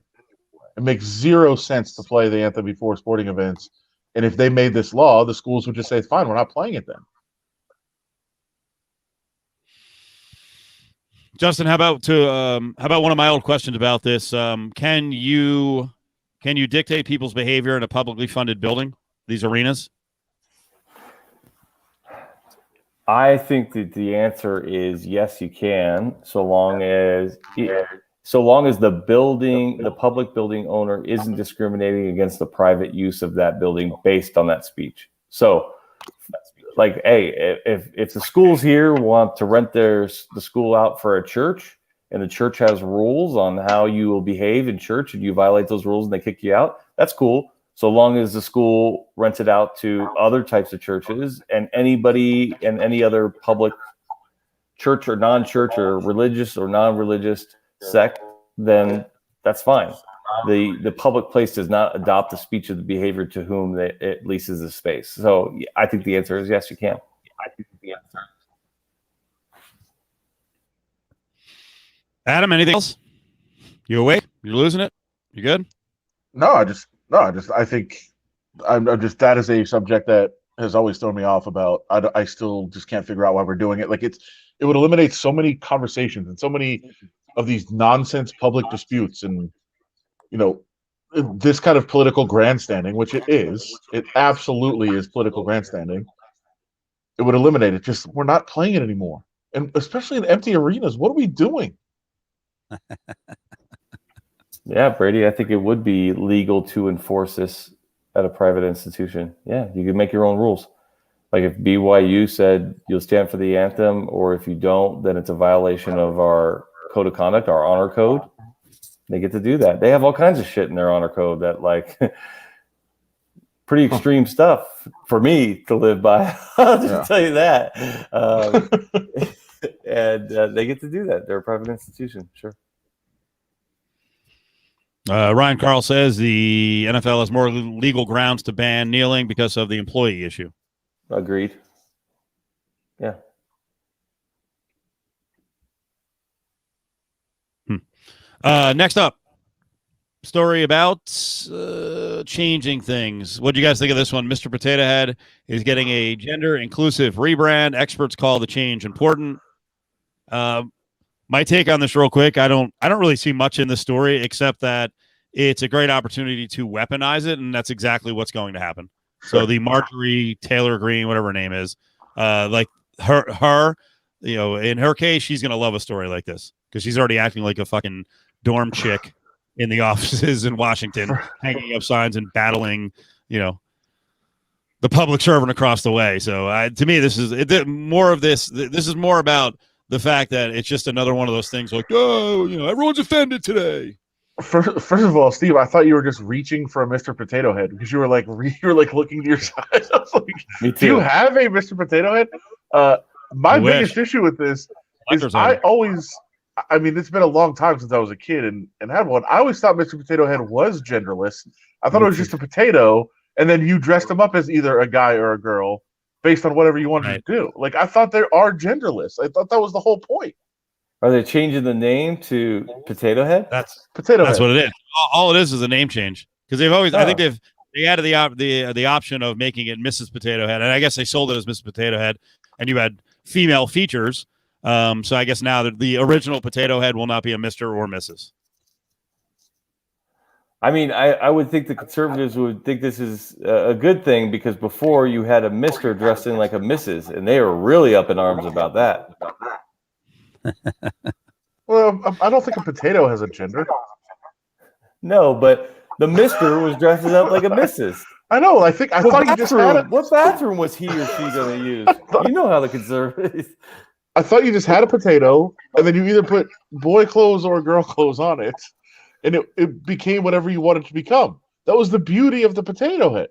It makes zero sense to play the anthem before sporting events. And if they made this law, the schools would just say, fine, we're not playing it then. Justin, how about one of my old questions about this? Can you dictate people's behavior in a publicly funded building, these arenas? I think that the answer is yes, you can, so long as the public building owner isn't discriminating against the private use of that building based on that speech. So, like, hey, if the schools here want to rent the school out for a church, and the church has rules on how you will behave in church, and you violate those rules and they kick you out, that's cool. So long as the school rents it out to other types of churches and anybody and any other public church or non-church or religious or non-religious sect, then that's fine. The public place does not adopt the speech of the behavior to whom it leases the space. So I think the answer is yes, you can. Adam, anything else? You awake? You're losing it? You good? I think I'm just, that is a subject that has always thrown me off about. I still just can't figure out why we're doing it. Like it would eliminate so many conversations and so many of these nonsense public disputes, and this kind of political grandstanding, which it absolutely is political grandstanding. It would eliminate it. Just, we're not playing it anymore, and especially in empty arenas. What are we doing? Yeah, Brady, I think it would be legal to enforce this at a private institution. Yeah, you could make your own rules. Like if BYU said you'll stand for the anthem, or if you don't, then it's a violation of our code of conduct, our honor code. They get to do that. They have all kinds of shit in their honor code that, like, pretty extreme stuff for me to live by. I'll just tell you that. And they get to do that. They're a private institution, sure. Ryan Carl says the NFL has more legal grounds to ban kneeling because of the employee issue. Agreed. Yeah. Next up, story about changing things. What do you guys think of this one? Mr. Potato Head is getting a gender-inclusive rebrand. Experts call the change important. My take on this real quick, I don't really see much in this story except that it's a great opportunity to weaponize it, and that's exactly what's going to happen. So the Marjorie Taylor Greene, whatever her name is, like her, in her case, she's going to love a story like this because she's already acting like a fucking dorm chick in the offices in Washington, hanging up signs and battling, the public servant across the way. So to me, this is more of this. This is more about the fact that it's just another one of those things like, everyone's offended today. First of all, Steve, I thought you were just reaching for a Mr. Potato Head because you were like looking to your side. I was like, me too. Do you have a Mr. Potato Head? My biggest issue with this is it's been a long time since I was a kid and had one. I always thought Mr. Potato Head was genderless. I thought it was just a potato, and then you dressed him up as either a guy or a girl based on whatever you wanted to do. Like, I thought they are genderless. I thought that was the whole point. Are they changing the name to Potato Head? That's Potato Head. That's what it is. All it is a name change because they've always. I think they added the option of making it Mrs. Potato Head, and I guess they sold it as Mrs. Potato Head, and you had female features. So I guess now the original Potato Head will not be a Mr. or Mrs. I mean, I would think the conservatives would think this is a good thing because before you had a Mr. dressed in like a Mrs. and they were really up in arms about that. Well, I don't think a potato has a gender. No, but the Mr. was dressing up like a Mrs. I know. I thought you just had it. What bathroom was he or she going to use? You know how the conservatives. I thought you just had a potato, and then you either put boy clothes or girl clothes on it, and it became whatever you wanted to become. That was the beauty of the potato head.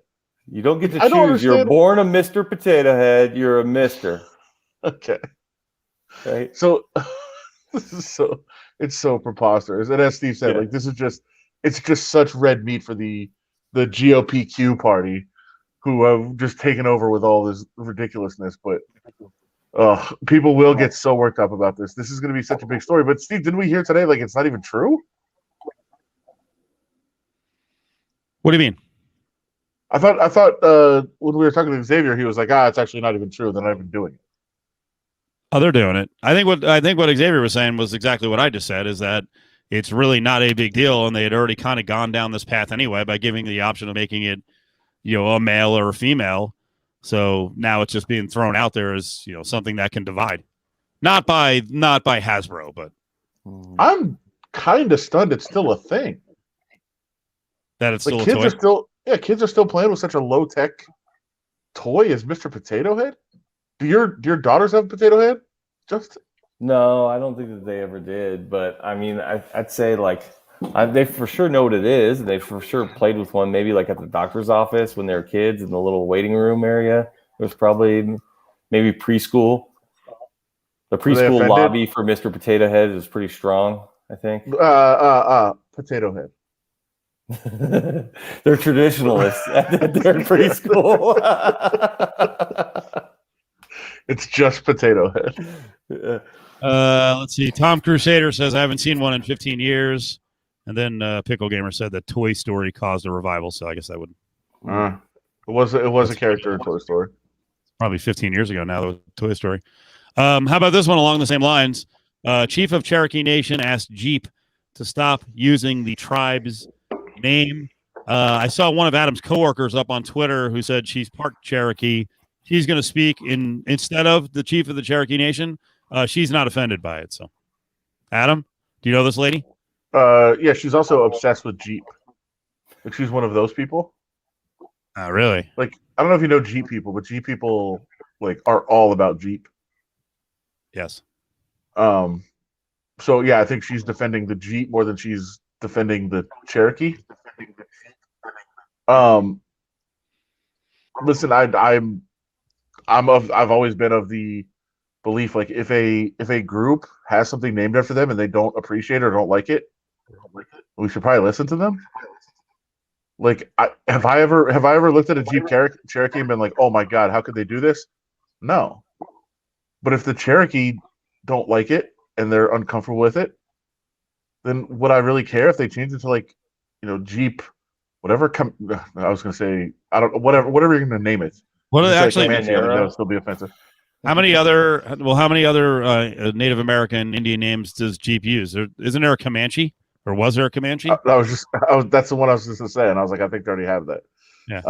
You don't get to I don't choose. You're understand. born a Mr. Potato Head. You're a Mr. Okay. Right? So this is it's so preposterous. And as Steve said, Yeah. like it's just such red meat for the GOPQ party who have just taken over with all this ridiculousness. But people will get so worked up about this. This is going to be such a big story. But Steve, didn't we hear today like it's not even true? What do you mean? I thought when we were talking to Xavier, he was like, it's actually not even true. They're not even doing it. Oh, they're doing it. I think what Xavier was saying was exactly what I just said, is that it's really not a big deal, and they had already kind of gone down this path anyway by giving the option of making it, a male or a female. So now it's just being thrown out there as, something that can divide. Not by Hasbro, but I'm kind of stunned it's still a thing. that it's Like still a toy. kids are still playing with such a low tech toy as Mr. Potato Head. Do your daughters have a potato head? No, I don't think that they ever did. But I mean, I'd say like they for sure know what it is. And they for sure played with one, maybe like at the doctor's office when they were kids in the little waiting room area. It was probably maybe preschool. The preschool lobby for Mr. Potato Head is pretty strong, I think. Potato Head. They're traditionalists at their preschool. It's just Potato Head. Let's see. Tom Crusader says, I haven't seen one in 15 years. And then Pickle Gamer said that Toy Story caused a revival. So I guess that would. It was a character in Toy Story. Probably 15 years ago now, that was Toy Story. How about this one along the same lines? Chief of Cherokee Nation asked Jeep to stop using the tribe's name. I saw one of Adam's coworkers up on Twitter who said she's part Cherokee. She's going to speak instead of the chief of the Cherokee Nation. She's not offended by it. So, Adam, do you know this lady? Yeah, she's also obsessed with Jeep. Like she's one of those people. Really? Like I don't know if you know Jeep people, but Jeep people like are all about Jeep. Yes. So yeah, I think she's defending the Jeep more than she's defending the Cherokee. Listen, I've always been of the belief like if a group has something named after them and they don't appreciate it or don't like it, we should probably listen to them. Like, have I ever looked at a Jeep Cherokee and been like, oh my god, how could they do this? No. But if the Cherokee don't like it and they're uncomfortable with it, then would I really care if they change it to like, Jeep, whatever? I was gonna say I don't whatever you're gonna name it. What are they actually? That'll still be offensive. How many other Native American Indian names does Jeep use? Isn't there a Comanche, or was there a Comanche? That's the one I was just gonna say, and I was like, I think they already have that. Yeah.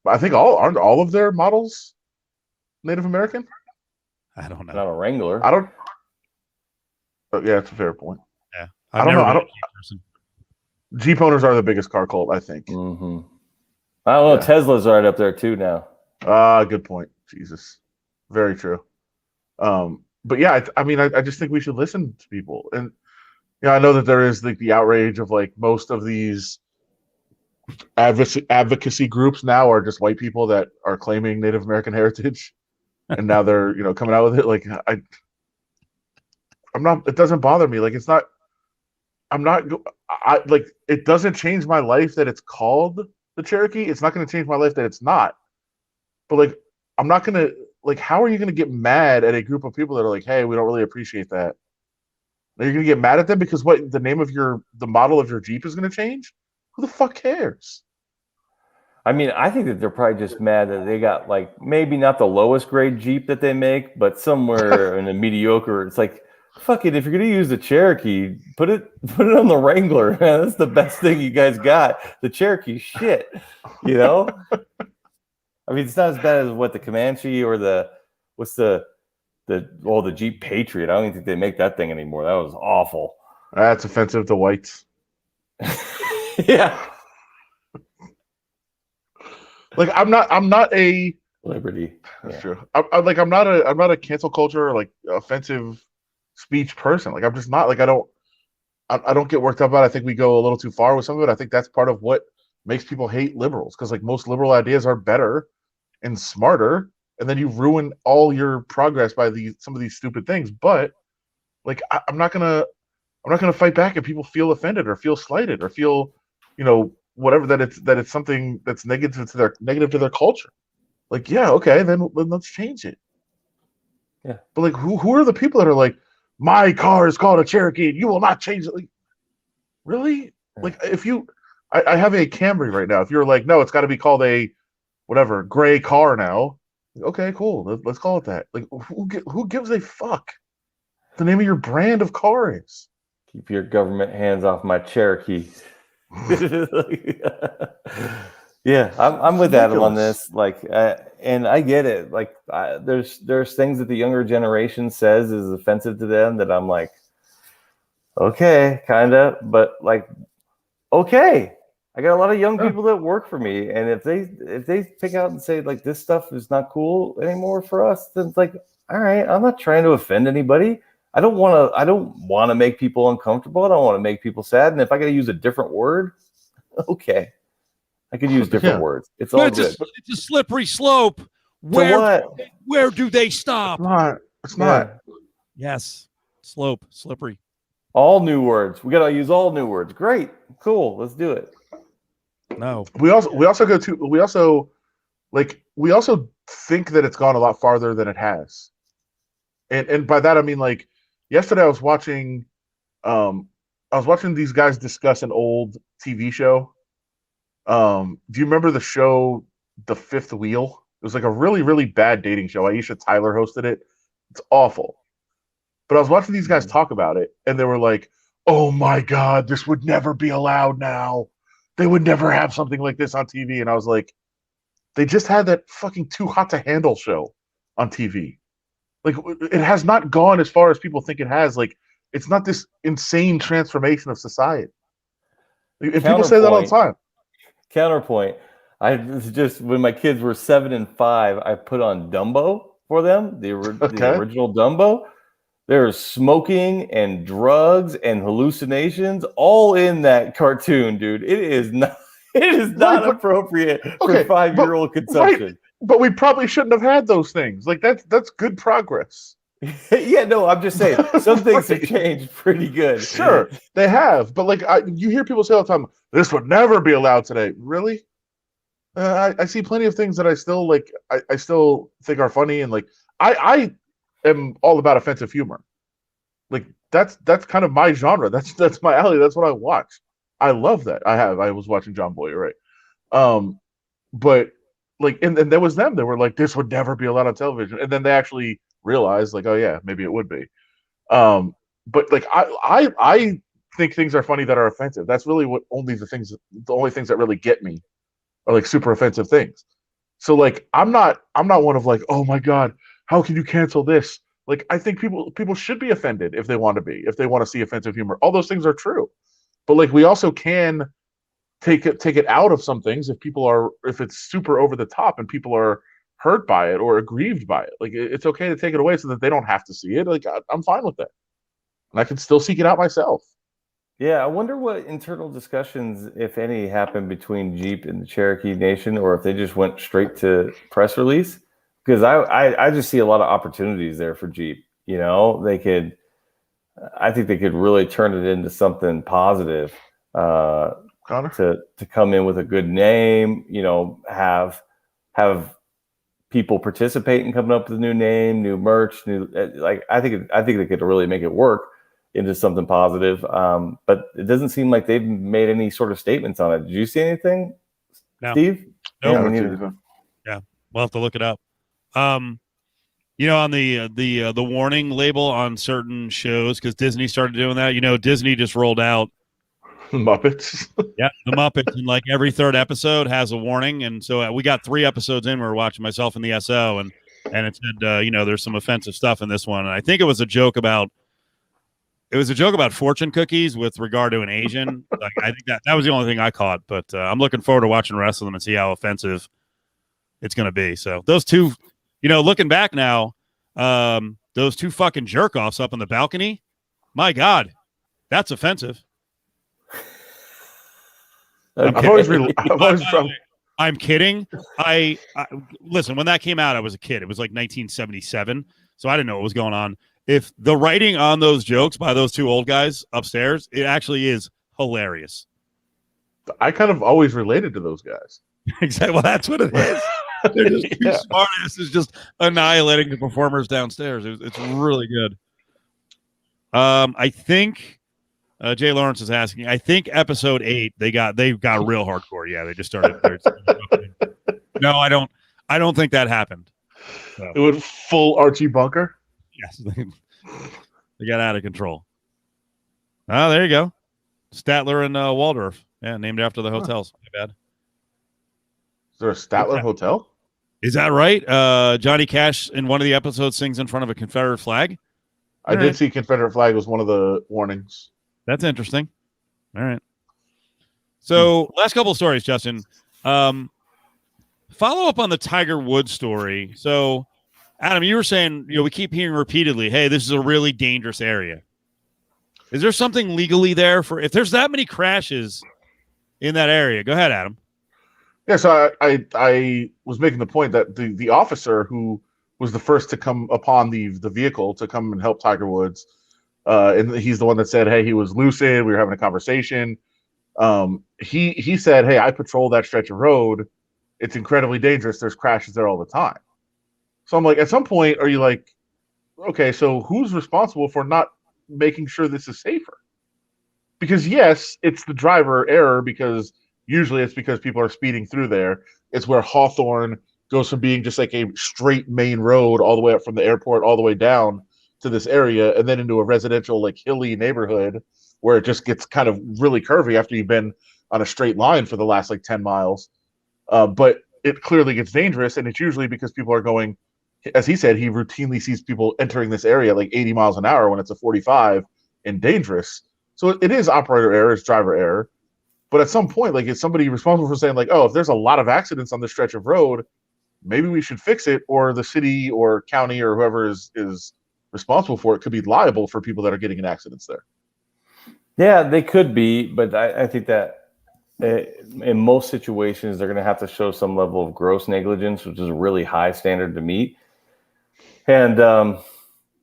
I think aren't all of their models Native American? I don't know. Not a Wrangler. I don't. But yeah, it's a fair point. Yeah, I don't know. Jeep owners are the biggest car cult, I think. Mm-hmm. I don't know. Yeah. Tesla's right up there too now. Good point. Jesus, very true. But yeah, I just think we should listen to people, and I know that there is like the outrage of like most of these advocacy groups now are just white people that are claiming Native American heritage, and now they're coming out with it. Like I'm not. It doesn't bother me. Like it's not. I'm not. Like it doesn't change my life that it's called the Cherokee. It's not going to change my life that it's not. But like, I'm not going to like. How are you going to get mad at a group of people that are like, "Hey, we don't really appreciate that." Are you going to get mad at them because what the name of the model of your Jeep is going to change? Who the fuck cares? I mean, I think that they're probably just mad that they got like maybe not the lowest grade Jeep that they make, but somewhere in a mediocre. It's like Fuck it, if you're gonna use the Cherokee, put it on the Wrangler, man. That's the best thing you guys got. The Cherokee shit, you know. I mean, it's not as bad as what the Comanche or the Jeep Patriot. I don't even think they make that thing anymore. That was awful. That's offensive to whites. Yeah. Like I'm not a Liberty. That's Yeah. true. I'm not a cancel culture or like offensive speech person. Like I'm just not like I don't get worked up about it. I think we go a little too far with some of it. I think that's part of what makes people hate liberals because like most liberal ideas are better and smarter, and then you ruin all your progress by some of these stupid things. But like I'm not gonna fight back if people feel offended or feel slighted or feel, whatever that it's something that's negative to their culture. Like, yeah, okay, then let's change it. Yeah. But like who are the people that are like, my car is called a Cherokee and you will not change it? Like, really? Yeah. Like if I have a Camry right now. If you're like, no, it's gotta be called a whatever, gray car now. Okay, cool. Let's call it that. Like who gives a fuck? The name of your brand of car is. Keep your government hands off my Cherokee. Yeah, I'm with Adam on this. Like, and I get it. Like, there's things that the younger generation says is offensive to them that I'm like, okay, kind of, but like, okay. I got a lot of young people that work for me, and if they pick out and say like this stuff is not cool anymore for us, then it's like, all right, I'm not trying to offend anybody. I don't want to make people uncomfortable. I don't want to make people sad. And if I got to use a different word, okay, I could use different words. It's all good. It's a slippery slope. Where do they stop? It's not. Yes, slippery. All new words. We got to use all new words. Great, cool. Let's do it. No. We also think that it's gone a lot farther than it has. And by that I mean like yesterday I was watching these guys discuss an old TV show. Do you remember the show The Fifth Wheel? It was like a really, really bad dating show. Aisha Tyler hosted it. It's awful. But I was watching these guys talk about it, and they were like, oh my God, this would never be allowed now. They would never have something like this on TV. And I was like, they just had that fucking Too Hot to Handle show on TV. Like, it has not gone as far as people think it has. Like, it's not this insane transformation of society. And people say that all the time. Counterpoint. I just, when my kids were 7 and 5, I put on Dumbo for them, the original Dumbo. There's smoking and drugs and hallucinations all in that cartoon, dude. It is not appropriate for 5-year-old consumption. Right. But we probably shouldn't have had those things. Like that's good progress. Yeah, no, I'm just saying some things have changed pretty good. Sure, they have, but like you hear people say all the time, "This would never be allowed today." Really? I see plenty of things that I still like. I still think are funny, and like I am all about offensive humor. Like that's kind of my genre. That's my alley. That's what I watch. I love that. I was watching John Boy, right? But like, and there was them. They were like, "This would never be allowed on television," and then they actually realized, like, oh yeah, maybe it would be. But like, I think things are funny that are offensive. That's really the only things that really get me are like super offensive things. So like, I'm not one of like, oh my God, how can you cancel this? Like, I think people should be offended if they want to see offensive humor. All those things are true, but like, we also can take it out of some things if it's super over the top and people are hurt by it or aggrieved by it. Like, it's okay to take it away so that they don't have to see it. Like, I'm fine with that, and I can still seek it out myself. Yeah, I wonder what internal discussions, if any, happened between Jeep and the Cherokee Nation, or if they just went straight to press release. Because I just see a lot of opportunities there for Jeep. You know, I think they could really turn it into something positive. Connor? To come in with a good name, you know, have people participate in coming up with a new name, new merch, I think they could really make it work into something positive. But it doesn't seem like they've made any sort of statements on it. Did you see anything, No. Steve? No. Yeah, Yeah, we'll have to look it up. On the warning label on certain shows, because Disney started doing that. Disney just rolled out Muppets. the Muppets, and like every third episode has a warning. And so we got 3 episodes in. We were watching, myself and the SO, and it said, there's some offensive stuff in this one. And I think it was a joke about fortune cookies with regard to an Asian. Like, I think that was the only thing I caught. But I'm looking forward to watching the rest of them and see how offensive it's going to be. So those two. Looking back now, those 2 fucking jerk offs up on the balcony, my God, that's offensive. Okay. I'm kidding. I listen, when that came out, I was a kid. It was like 1977, so I didn't know what was going on. If the writing on those jokes by those 2 old guys upstairs, it actually is hilarious. I kind of always related to those guys. Exactly. Well, that's what it is. They're just 2 smartasses just annihilating the performers downstairs. It's really good. I think Jay Lawrence is asking. I think episode 8 they got real hardcore. Yeah, they just started. No, I don't think that happened. So. It was full Archie Bunker. Yes, they got out of control. Oh, there you go. Statler and Waldorf. Yeah, named after the hotels. My bad. Is there a Statler Hotel? Is that right? Johnny Cash in one of the episodes sings in front of a Confederate flag. I did see Confederate flag was one of the warnings. That's interesting. All right. So last couple of stories, Justin. Follow up on the Tiger Woods story. So, Adam, you were saying, we keep hearing repeatedly, hey, this is a really dangerous area. Is there something legally there for if there's that many crashes in that area? Go ahead, Adam. Yeah, so I was making the point that the officer who was the first to come upon the vehicle to come and help Tiger Woods, and he's the one that said, hey, he was lucid. We were having a conversation. He said, hey, I patrol that stretch of road. It's incredibly dangerous. There's crashes there all the time. So I'm like, at some point, are you like, okay, so who's responsible for not making sure this is safer? Because yes, it's the driver error because usually it's because people are speeding through there. It's where Hawthorne goes from being just like a straight main road all the way up from the airport all the way down to this area and then into a residential like hilly neighborhood where it just gets kind of really curvy after you've been on a straight line for the last like 10 miles. But it clearly gets dangerous, and it's usually because people are going, as he said, he routinely sees people entering this area like 80 miles an hour when it's a 45 and dangerous. So it is operator error, it's driver error. But at some point, like, is somebody responsible for saying, like, oh, if there's a lot of accidents on this stretch of road, maybe we should fix it, or the city or county or whoever is responsible for it could be liable for people that are getting in accidents there. Yeah, they could be, but I think that in most situations, they're going to have to show some level of gross negligence, which is a really high standard to meet. And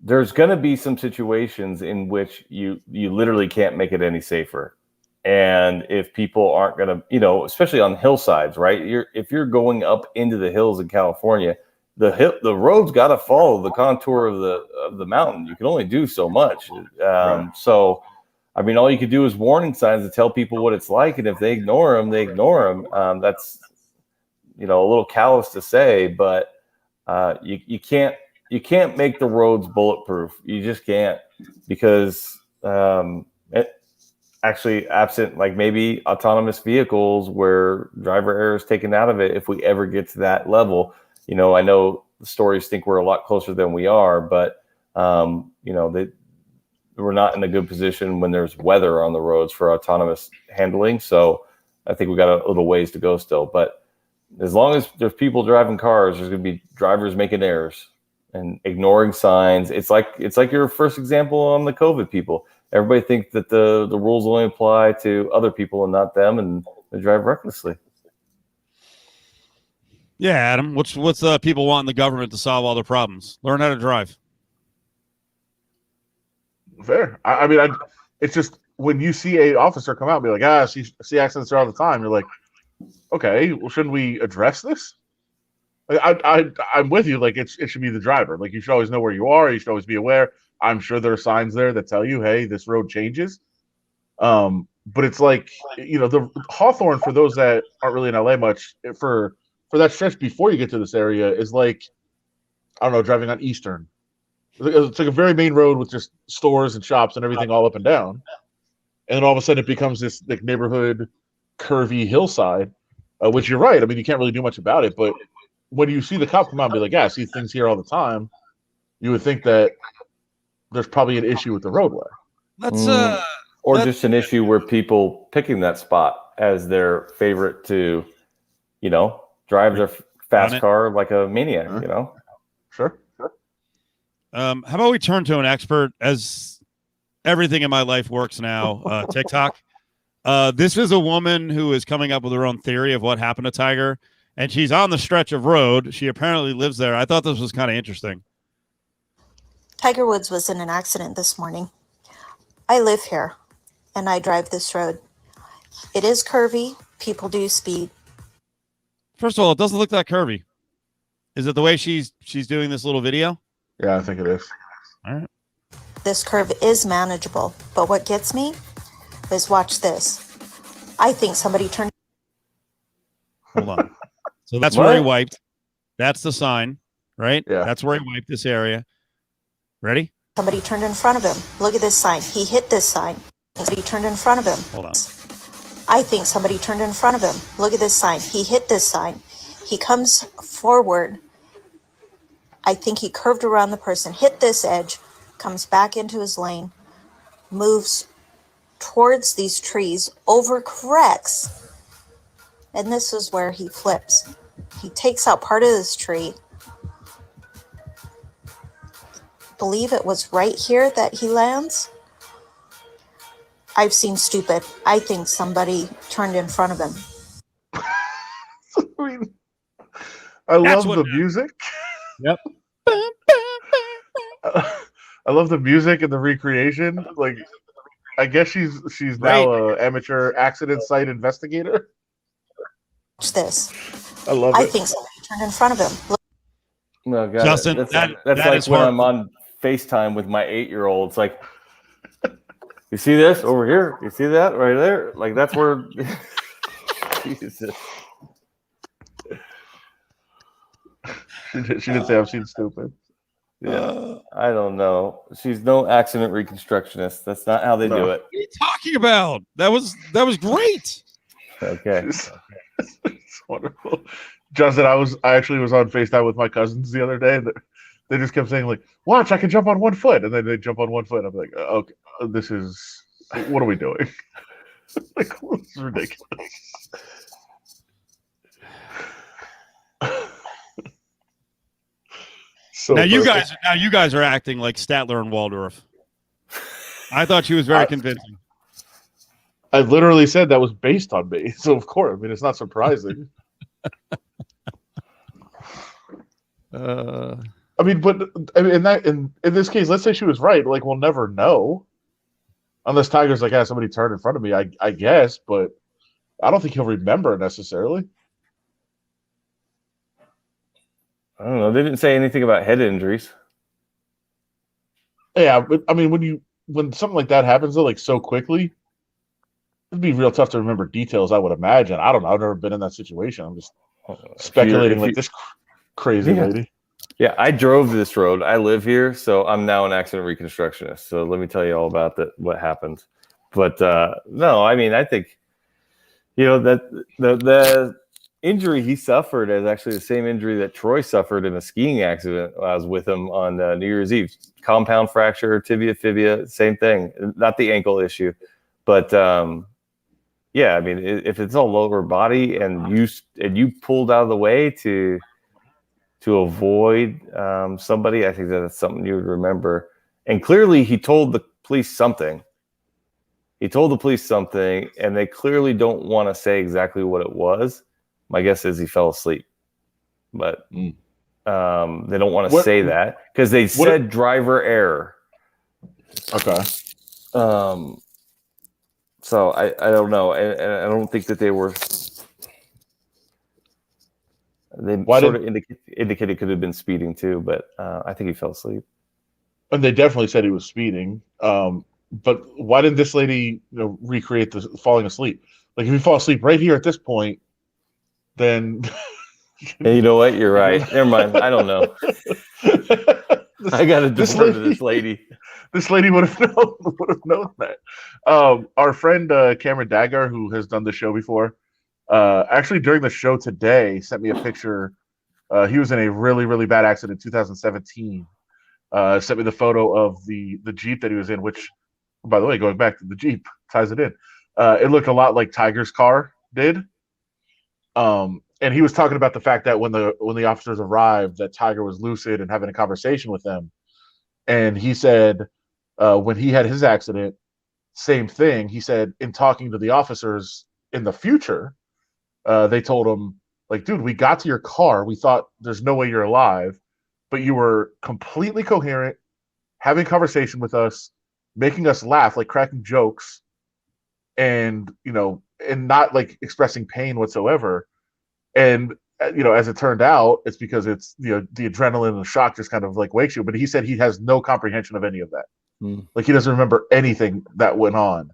there's going to be some situations in which you literally can't make it any safer. And if people aren't going to, especially on hillsides, right? If you're going up into the hills in California, the road's got to follow the contour of the mountain. You can only do so much. Right. So, I mean, all you could do is warning signs to tell people what it's like, and if they ignore them, they ignore them. That's a little callous to say, but you can't make the roads bulletproof. You just can't, because actually, absent like maybe autonomous vehicles where driver error is taken out of it, if we ever get to that level, I know the stories think we're a lot closer than we are, but we're not in a good position when there's weather on the roads for autonomous handling. So I think we got a little ways to go still. But as long as there's people driving cars, there's going to be drivers making errors and ignoring signs. It's like your first example on the COVID people. Everybody thinks that the rules only apply to other people and not them, and they drive recklessly. Yeah, Adam. What's people wanting the government to solve all their problems? Learn how to drive. Fair. I mean, it's just when you see a officer come out and be like, I see accidents there all the time. You're like, okay, well, shouldn't we address this? I'm with you. Like, it should be the driver. Like, you should always know where you are. You should always be aware. I'm sure there are signs there that tell you, hey, this road changes. But it's like, the Hawthorne, for those that aren't really in LA much, for that stretch before you get to this area is like, I don't know, driving on Eastern. It's like a very main road with just stores and shops and everything all up and down. And then all of a sudden it becomes this like neighborhood curvy hillside, which you're right. I mean, you can't really do much about it, but when you see the cop come out and be like, yeah, I see things here all the time, you would think that there's probably an issue with the roadway. Or just an issue where people picking that spot as their favorite to, drive their fast car like a maniac, Sure. How about we turn to an expert, as everything in my life works now, TikTok. This is a woman who is coming up with her own theory of what happened to Tiger, and she's on the stretch of road. She apparently lives there. I thought this was kind of interesting. Tiger Woods was in an accident this morning. I live here, and I drive this road. It is curvy. People do speed. First of all, it doesn't look that curvy. Is it the way she's doing this little video? Yeah, I think it is. All right. This curve is manageable, but what gets me is watch this. I think somebody turned. Hold on. So that's where he wiped. That's the sign, right? Yeah. That's where he wiped this area. Ready? Somebody turned in front of him. Look at this sign. He hit this sign. Somebody turned in front of him. Hold on. I think somebody turned in front of him. Look at this sign. He hit this sign. He comes forward. I think he curved around the person, hit this edge, comes back into his lane, moves towards these trees, overcorrects. And this is where he flips. He takes out part of this tree. Believe it was right here that he lands. I've seen stupid. I think somebody turned in front of him. I love the music. Yep. I love the music and the recreation. Like, I guess she's now an amateur accident site investigator. Watch this. I love I it. think somebody turned in front of him. Look. No, God, Justin, that's that like is when hard. I'm on FaceTime with my 8-year-old. It's like, you see this over here? You see that right there? Like, that's where. Jesus. She didn't say I've seen stupid. Yeah, I don't know. She's no accident reconstructionist. That's not how they do it. What are you talking about? That was great. Okay. It's wonderful. Justin, I actually was on FaceTime with my cousins the other day. And they just kept saying, like, watch, I can jump on one foot. And then they jump on one foot. I'm like, okay, this is, what are we doing? Like, this is ridiculous. So now you perfect. guys are acting like Statler and Waldorf. I thought she was very convincing. I literally said that was based on me. So, of course, I mean, it's not surprising. I mean, but I mean, in this case, let's say she was right. Like, we'll never know, unless Tiger's like, "Yeah, somebody turned in front of me." I guess, but I don't think he'll remember necessarily. I don't know. They didn't say anything about head injuries. Yeah, but I mean, when something like that happens, though, like so quickly, it'd be real tough to remember details. I would imagine. I don't know. I've never been in that situation. I'm just speculating, like this crazy lady. Yeah, I drove this road. I live here, so I'm now an accident reconstructionist. So let me tell you all about that. What happened? But no, I mean, I think that the injury he suffered is actually the same injury that Troy suffered in a skiing accident. I was with him on New Year's Eve. Compound fracture, tibia, fibia, same thing. Not the ankle issue, but yeah, I mean, if it's all lower body and you pulled out of the way to avoid somebody, I think that's something you would remember. And clearly, he told the police something. He told the police something, and they clearly don't want to say exactly what it was. My guess is he fell asleep, but they don't want to say that because they said driver error. Okay. So I don't know, and I don't think that they were. They indicated could have been speeding too, but I think he fell asleep. And they definitely said he was speeding. But why didn't this lady, recreate the falling asleep? Like, if you fall asleep right here at this point, then And you know what? You're right. Never mind. I don't know. I got to this defer to this lady. This lady would have known that. Our friend Cameron Daggar, who has done the show before, actually during the show today sent me a picture. He was in a really, really bad accident in 2017. Sent me the photo of the Jeep that he was in, which, by the way, going back to the Jeep, ties it in. It looked a lot like Tiger's car did. And he was talking about the fact that when the officers arrived, that Tiger was lucid and having a conversation with them. And he said when he had his accident, same thing. He said in talking to the officers in the future, they told him, like, dude, we got to your car. We thought there's no way you're alive, but you were completely coherent, having conversation with us, making us laugh, like cracking jokes, and and not like expressing pain whatsoever. And as it turned out, it's because it's the adrenaline and the shock just kind of like wakes you. But he said he has no comprehension of any of that. Like he doesn't remember anything that went on,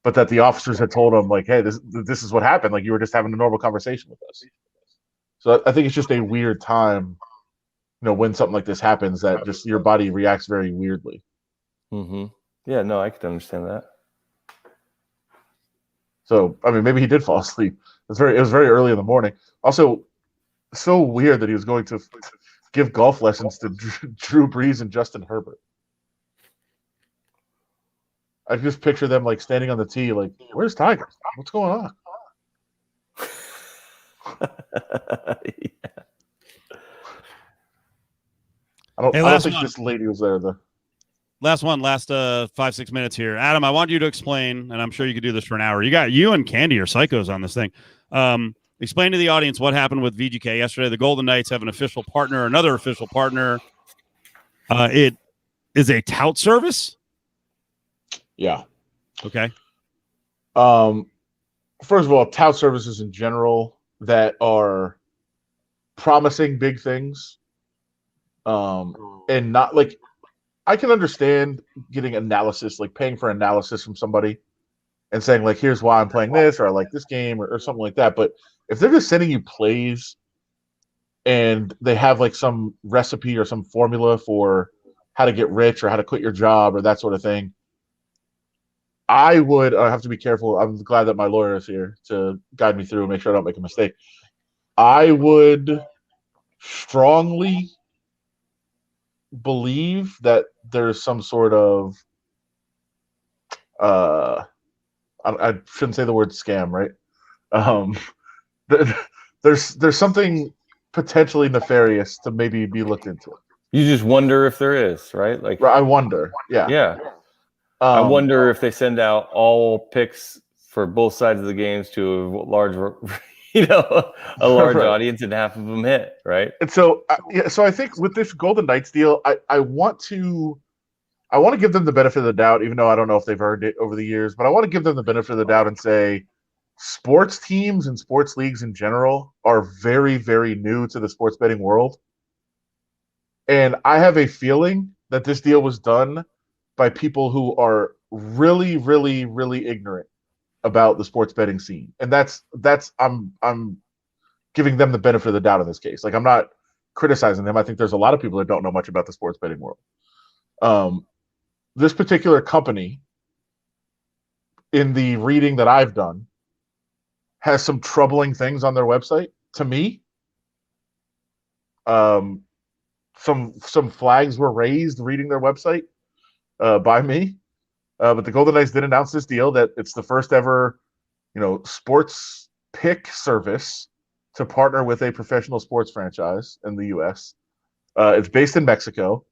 but that the officers had told him, like, hey, this is what happened. Like you were just having a normal conversation with us. So I think it's just a weird time, when something like this happens, that just your body reacts very weirdly. Mm-hmm. Yeah, no, I could understand that. So, I mean, maybe he did fall asleep. It was very early in the morning. Also, so weird that he was going to give golf lessons to Drew Brees and Justin Herbert. I just picture them like standing on the tee, like, where's Tiger? What's going on? Yeah. I don't think one. this lady was there though. Last 5-6 minutes here. Adam, I want you to explain, and I'm sure you could do this for an hour. You and Candy are psychos on this thing. Explain to the audience what happened with VGK yesterday. The Golden Knights have another official partner. It is a tout service. Yeah. Okay. First of all, tout services in general that are promising big things, and not like, I can understand getting analysis, like paying for analysis from somebody and saying, like, here's why I'm playing this, or I like this game, or something like that. But if they're just sending you plays and they have like some recipe or some formula for how to get rich or how to quit your job or that sort of thing, I would have to be careful. I'm glad that my lawyer is here to guide me through and make sure I don't make a mistake. I would strongly believe that there's some sort of I shouldn't say the word scam, right? There's something potentially nefarious to maybe be looked into. You just wonder if there is, right? Like, I wonder. Yeah. I wonder if they send out all picks for both sides of the games to a large, a large Right. audience, and half of them hit, right? And so, so I think with this Golden Knights deal, I want to give them the benefit of the doubt, even though I don't know if they've earned it over the years. But I want to give them the benefit of the doubt and say, sports teams and sports leagues in general are very, very new to the sports betting world. And I have a feeling that this deal was done by people who are really, really, really ignorant about the sports betting scene. And that's I'm giving them the benefit of the doubt in this case. Like, I'm not criticizing them. I think there's a lot of people that don't know much about the sports betting world. This particular company, in the reading that I've done, has some troubling things on their website to me. Some flags were raised reading their website by me. But the Golden Knights did announce this deal that it's the first ever, sports pick service to partner with a professional sports franchise in the U.S. It's based in Mexico.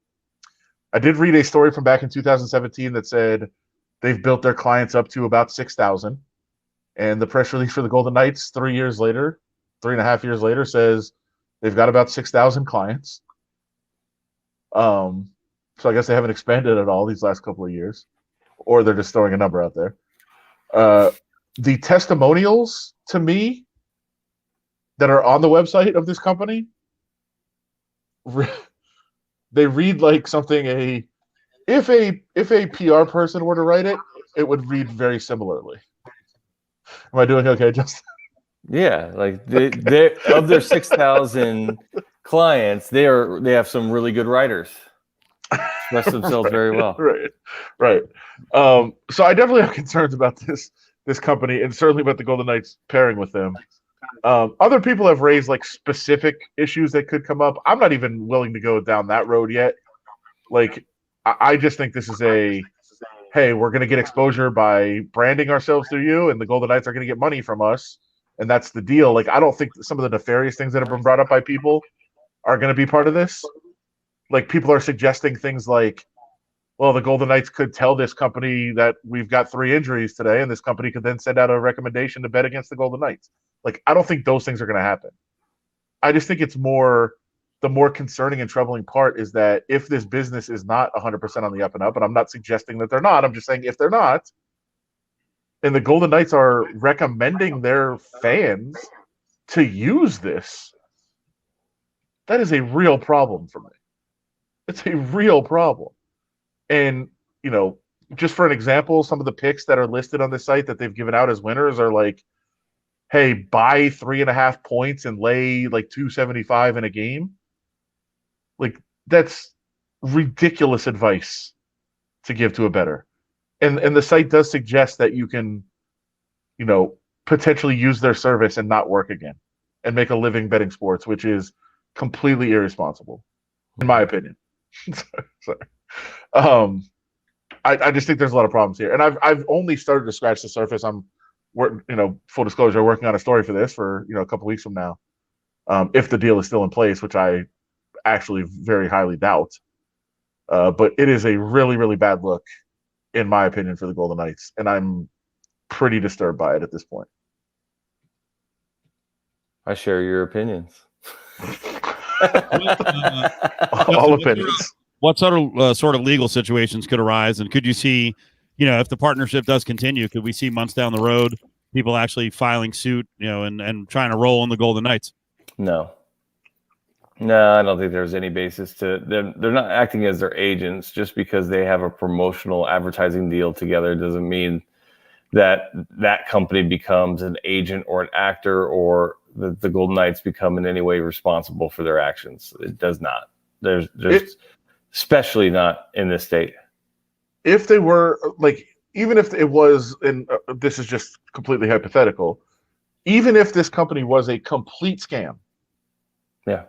I did read a story from back in 2017 that said they've built their clients up to about 6,000. And the press release for the Golden Knights 3.5 years later, says they've got about 6,000 clients. So I guess they haven't expanded at all these last couple of years, or they're just throwing a number out there. The testimonials to me that are on the website of this company, they read like something if a PR person were to write it, it would read very similarly. Am I doing okay, Justin? Yeah, like they of their 6,000 clients, they have some really good writers. Express themselves very well. Right. So I definitely have concerns about this company, and certainly about the Golden Knights pairing with them. Other people have raised like specific issues that could come up. I'm not even willing to go down that road yet. Like, I just think this is hey, we're going to get exposure by branding ourselves through you, and the Golden Knights are going to get money from us, and that's the deal. Like, I don't think some of the nefarious things that have been brought up by people are going to be part of this. Like, people are suggesting things like, well, the Golden Knights could tell this company that we've got 3 injuries today, and this company could then send out a recommendation to bet against the Golden Knights. Like, I don't think those things are going to happen. I just think it's the more concerning and troubling part is that if this business is not 100% on the up and up, and I'm not suggesting that they're not, I'm just saying if they're not, and the Golden Knights are recommending their fans to use this, that is a real problem for me. It's a real problem. And, just for an example, some of the picks that are listed on the site that they've given out as winners are like, hey, buy 3.5 points and lay like 275 in a game. Like, that's ridiculous advice to give to a bettor. And the site does suggest that you can, potentially use their service and not work again and make a living betting sports, which is completely irresponsible, in my opinion. Sorry. I just think there's a lot of problems here. And I've only started to scratch the surface. Full disclosure, working on a story for this for, a couple weeks from now. If the deal is still in place, which I actually very highly doubt. But it is a really, really bad look, in my opinion, for the Golden Knights. And I'm pretty disturbed by it at this point. I share your opinions. All opinions. What sort of legal situations could arise, and could you see, if the partnership does continue, could we see months down the road people actually filing suit, and trying to roll in the Golden Knights? No, I don't think there's any basis to them. They're not acting as their agents. Just because they have a promotional advertising deal together doesn't mean that company becomes an agent or an actor, or the Golden Knights become in any way responsible for their actions. It does not. There's especially not in this state. If they were even if it was, and this is just completely hypothetical, even if this company was a complete scam, yeah.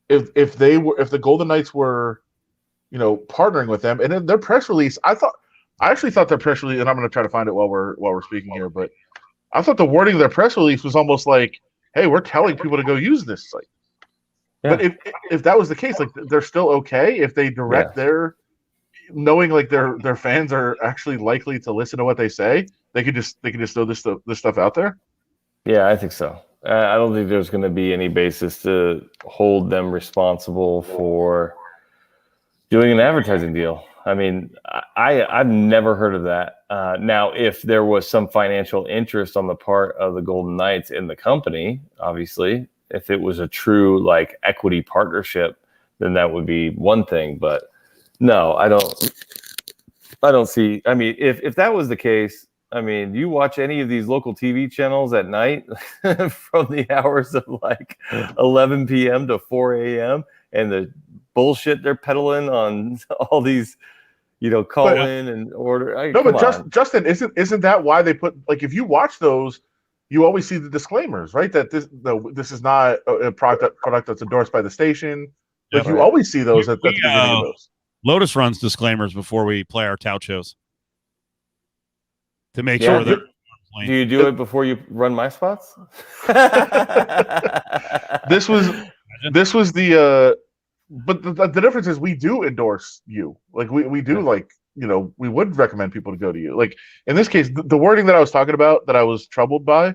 If the Golden Knights were, partnering with them, and in their press release, I actually thought their press release, and I'm going to try to find it while we're speaking here, but I thought the wording of their press release was almost like, hey, we're telling people to go use this site. Yeah. But if that was the case, like, they're still okay if they direct their, knowing like their fans are actually likely to listen to what they say, they could just throw this stuff out there. Yeah, I think so. I don't think there's going to be any basis to hold them responsible for doing an advertising deal. I mean, I've never heard of that. Now, if there was some financial interest on the part of the Golden Knights in the company, obviously, if it was a true like equity partnership, then that would be one thing. But no, I don't see. I mean, if that was the case, I mean, you watch any of these local TV channels at night from the hours of like 11 p.m. to 4 a.m. and the bullshit they're peddling on all these, call in and order. No, but Justin, isn't that why they put, like, if you watch those, you always see the disclaimers, right? That this is not a product that's endorsed by the station. Like, you always see those at the beginning of those. Lotus runs disclaimers before we play our tout shows to make sure that. Do you do it before you run my spots? This was the but the difference is we do endorse you. Like, we do, like, we would recommend people to go to you. Like, in this case, the wording that I was talking about that I was troubled by,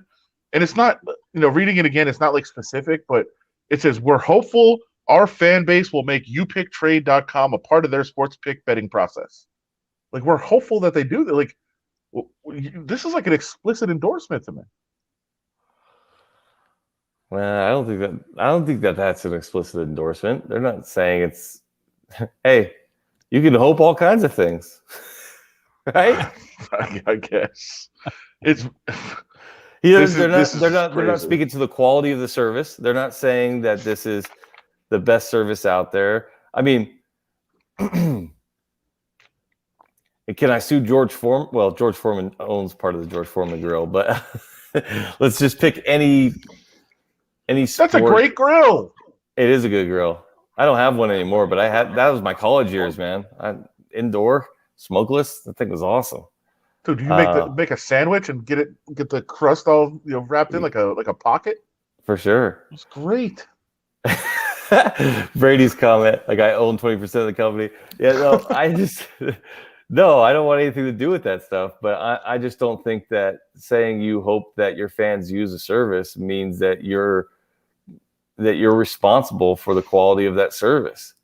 and it's not, reading it again, it's not like specific, but it says, we're hopeful our fan base will make YouPickTrade.com a part of their sports pick betting process. Like, we're hopeful that they do that. Like, this is like an explicit endorsement to me. Well, I don't think that that's an explicit endorsement. They're not saying it's, hey, you can hope all kinds of things, right? I guess it's. They're not speaking to the quality of the service. They're not saying that this is the best service out there. I mean, can I sue George Foreman? Well, George Foreman owns part of the George Foreman grill, but let's just pick any sport. That's a great grill. It is a good grill. I don't have one anymore, but that was my college years, man. Indoor, smokeless. That thing was awesome. Dude, do you make a sandwich and get the crust all wrapped in like a pocket? For sure. It's great. Brady's comment, like I own 20% of the company. Yeah, no, no, I don't want anything to do with that stuff. But I just don't think that saying you hope that your fans use a service means that you're responsible for the quality of that service.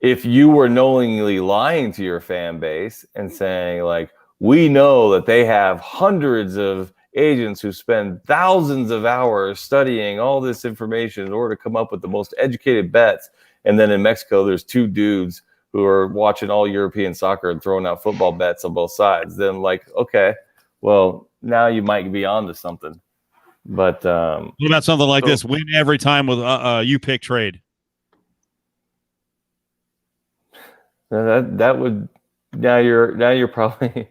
If you were knowingly lying to your fan base and saying, like, we know that they have hundreds of agents who spend thousands of hours studying all this information in order to come up with the most educated bets, and then in Mexico there's two dudes who are watching all European soccer and throwing out football bets on both sides, then like, okay, well, now you might be onto something. But what about something like this? Win every time with you pick trade. That would now you're probably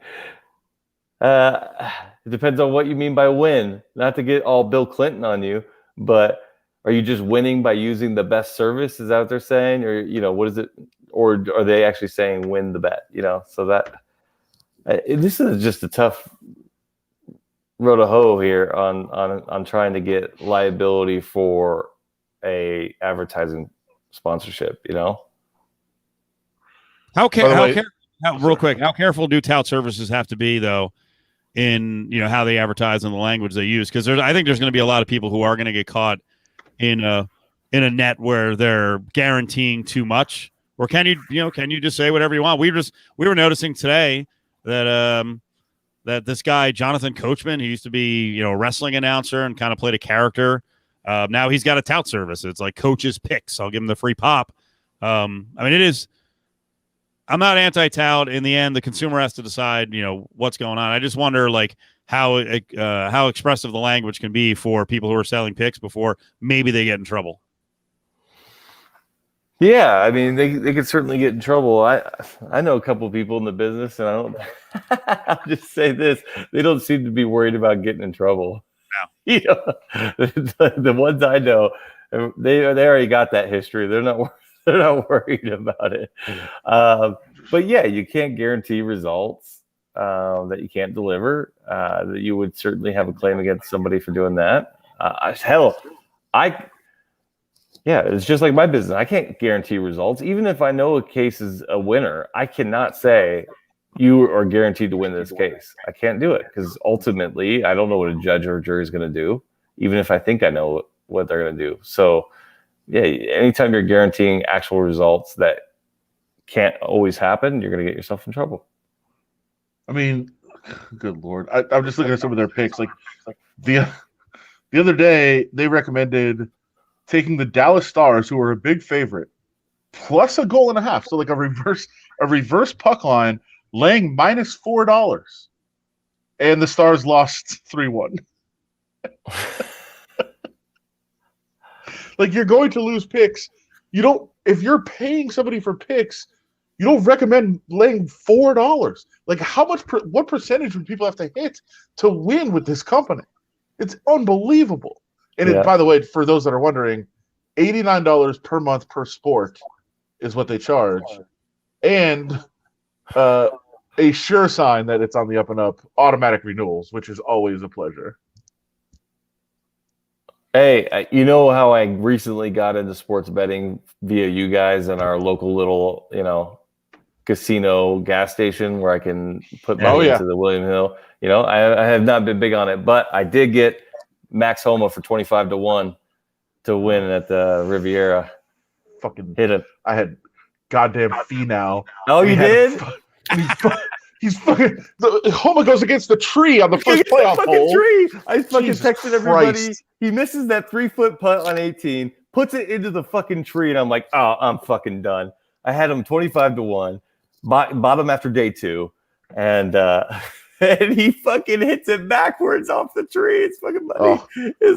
it depends on what you mean by win. Not to get all Bill Clinton on you, but are you just winning by using the best service? Is that what they're saying? Or what is it? Or are they actually saying win the bet? So that this is just a tough road to hoe here on trying to get liability for a advertising sponsorship. How careful do tout services have to be though in how they advertise and the language they use? Because I think there's going to be a lot of people who are going to get caught in a net where they're guaranteeing too much. Or can you just say whatever you want? We were noticing today that that this guy Jonathan Coachman, who used to be a wrestling announcer and kind of played a character, now he's got a tout service. It's like Coach's Picks. I'll give him the free pop. I mean, it is. I'm not anti-tout. In the end, the consumer has to decide, what's going on. I just wonder, like, how expressive the language can be for people who are selling picks before maybe they get in trouble. Yeah, I mean, they could certainly get in trouble. I know a couple of people in the business, and I'll just say this: they don't seem to be worried about getting in trouble. No. The ones I know, they already got that history. They're not worried about it. But yeah, you can't guarantee results that you can't deliver. That you would certainly have a claim against somebody for doing that. It's just like my business. I can't guarantee results. Even if I know a case is a winner, I cannot say you are guaranteed to win this case. I can't do it because ultimately I don't know what a judge or a jury is going to do, even if I think I know what they're going to do. So yeah, anytime you're guaranteeing actual results that can't always happen, you're going to get yourself in trouble. I mean, good Lord. I'm just looking at some of their picks. Like the other day, they recommended taking the Dallas Stars, who are a big favorite, plus a goal and a half. So like a reverse puck line, laying -$4. And the Stars lost 3-1. Like, you're going to lose picks. If you're paying somebody for picks, you don't recommend laying $4. Like, what percentage would people have to hit to win with this company? It's unbelievable. And by the way, for those that are wondering, $89 per month per sport is what they charge. And a sure sign that it's on the up and up, automatic renewals, which is always a pleasure. Hey, you know how I recently got into sports betting via you guys and our local little, casino gas station where I can put money into the William Hill. I have not been big on it, but I did get Max Homa for 25-1 to win at the Riviera. Fucking hit it. I had goddamn Finau. Oh, you did? He's fucking. Homa goes against the tree on the first playoff hole. Tree. I fucking Jesus texted everybody. Christ. He misses that 3-foot putt on 18, puts it into the fucking tree, and I'm like, oh, I'm fucking done. I had him 25-1, bottom after day 2, and he fucking hits it backwards off the tree. It's fucking funny.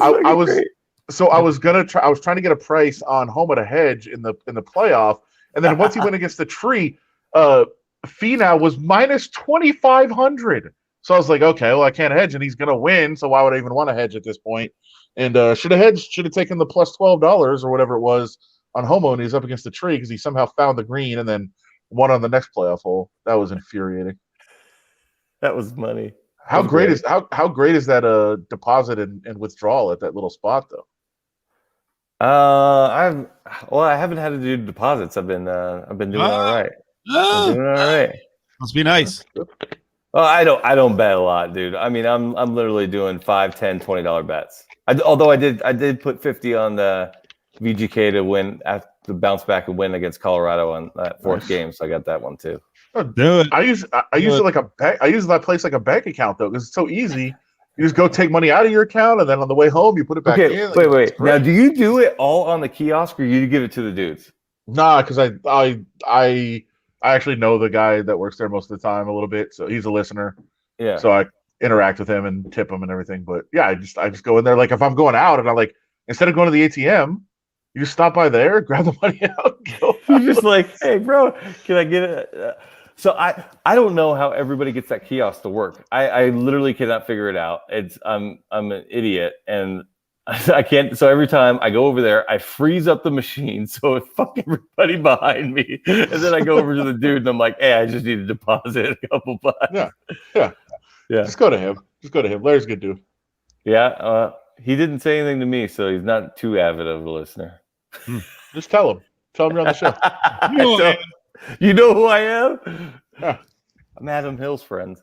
I was great. So I was trying to get a price on Homa to hedge in the playoff, and then once he went against the tree, Finau was minus 2,500. So I was like, okay, well I can't hedge, and he's gonna win. So why would I even want to hedge at this point? And should have taken the plus $12 or whatever it was on Homo, and he's up against the tree because he somehow found the green and then won on the next playoff hole. That was infuriating. That was money. How great is that deposit and withdrawal at that little spot though? I haven't had to do deposits. I've been doing all right. I'm doing all right. Must be nice. Well, I don't bet a lot, dude. I mean, I'm literally doing $5, $10, $20 bets. Although I did put 50 on the VGK to win, to bounce back and win against Colorado on that fourth game, so I got that one too. Do it. I use it like a bank. I use that place like a bank account though, because it's so easy. You just go take money out of your account, and then on the way home you put it back in. Wait. Now, do you do it all on the kiosk, or you give it to the dudes? Nah, because I actually know the guy that works there most of the time a little bit, so he's a listener. Yeah. So I interact with him and tip him and everything. But yeah, I just go in there. Like if I'm going out and I like, instead of going to the ATM, you just stop by there, grab the money out, and go. You're just like, hey, bro, can I get it? So I don't know how everybody gets that kiosk to work. I literally cannot figure it out. I'm an idiot, and I can't. So every time I go over there, I freeze up the machine so it fuck everybody behind me, and then I go over to the dude and I'm like, hey, I just need to deposit a couple bucks. Yeah. Yeah. Just go to him. Larry's a good dude. Yeah. He didn't say anything to me, so he's not too avid of a listener. Just tell him. Tell him you're on the show. You know who I am? Yeah. I'm Adam Hill's friend.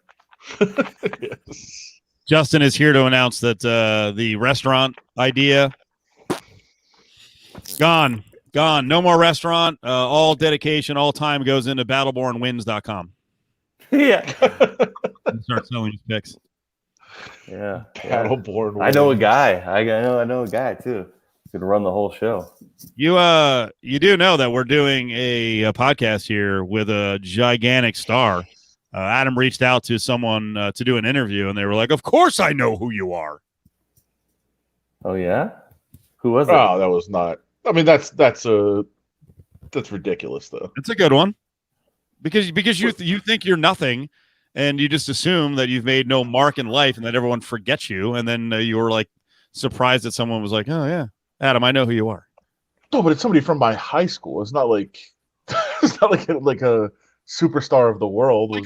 Yes. Justin is here to announce that the restaurant idea gone. No more restaurant. All dedication, all time goes into battlebornwins.com. Yeah. Start selling his picks. Yeah. Battleborn. I know a guy. I know a guy too. He's gonna run the whole show. You do know that we're doing a podcast here with a gigantic star. Adam reached out to someone to do an interview, and they were like, "Of course, I know who you are." Oh yeah, who was it? Oh, that was not. I mean, that's ridiculous, though. It's a good one because you think you're nothing, and you just assume that you've made no mark in life, and that everyone forgets you, and then you were like surprised that someone was like, "Oh yeah, Adam, I know who you are." No, but it's somebody from my high school. It's not like like a superstar of the world.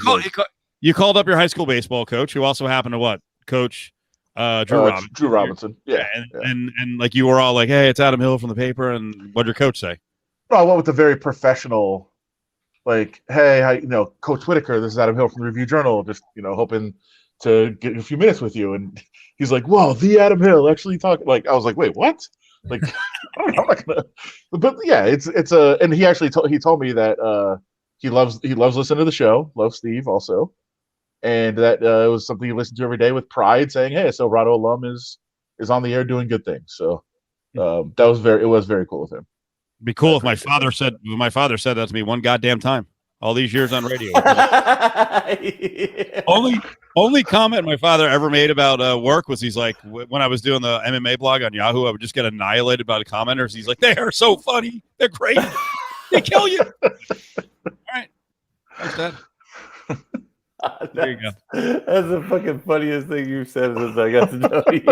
You called up your high school baseball coach, who also happened to coach Drew Robinson. Drew Robinson. Yeah. And like you were all like, "Hey, it's Adam Hill from the paper," and what'd your coach say? No, I went with the very professional, like, "Hey, Coach Whitaker, this is Adam Hill from the Review Journal. Just hoping to get a few minutes with you." And he's like, "Whoa, the Adam Hill actually talking?" Like, I was like, "Wait, what?" Like, I'm not gonna. But yeah, it's a. And he actually told me that he loves listening to the show. Loves Steve also, and that it was something he listened to every day with pride, saying, "Hey, so Silverado alum is on the air doing good things." So it was very cool of him. It'd be cool if my father said that to me one goddamn time. All these years on radio. Only comment my father ever made about work was he's like, when I was doing the MMA blog on Yahoo, I would just get annihilated by the commenters. He's like, "They are so funny. They're great. They kill you." All right. Thanks, Dad. There you go. That's the fucking funniest thing you've said since I got to know you.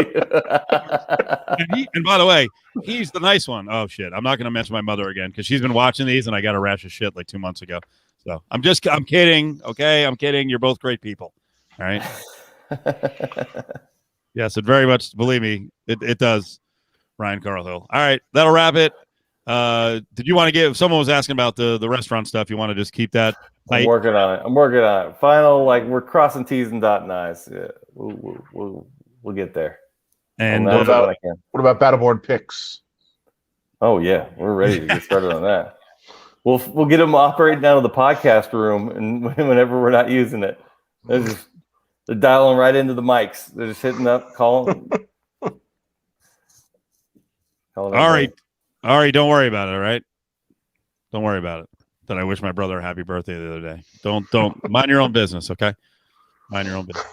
And by the way, he's the nice one. Oh shit! I'm not going to mention my mother again because she's been watching these, and I got a rash of shit like 2 months ago. So I'm kidding. Okay, I'm kidding. You're both great people. All right. Yes, it very much. Believe me, it does. Ryan Carlhill. All right, that'll wrap it. Did you want to give? Someone was asking about the restaurant stuff. You want to just keep that tight? I'm working on it. Final, like we're crossing T's and dotting I's. Yeah, we'll get there. And what about Battleborn picks? Oh yeah, we're ready to get started on that. We'll get them operating out of the podcast room, and whenever we're not using it, they're dialing right into the mics. They're just hitting up, calling. All right. Don't worry about it. All right. Don't worry about it. That I wish my brother a happy birthday the other day. Don't mind your own business. Okay. Mind your own business.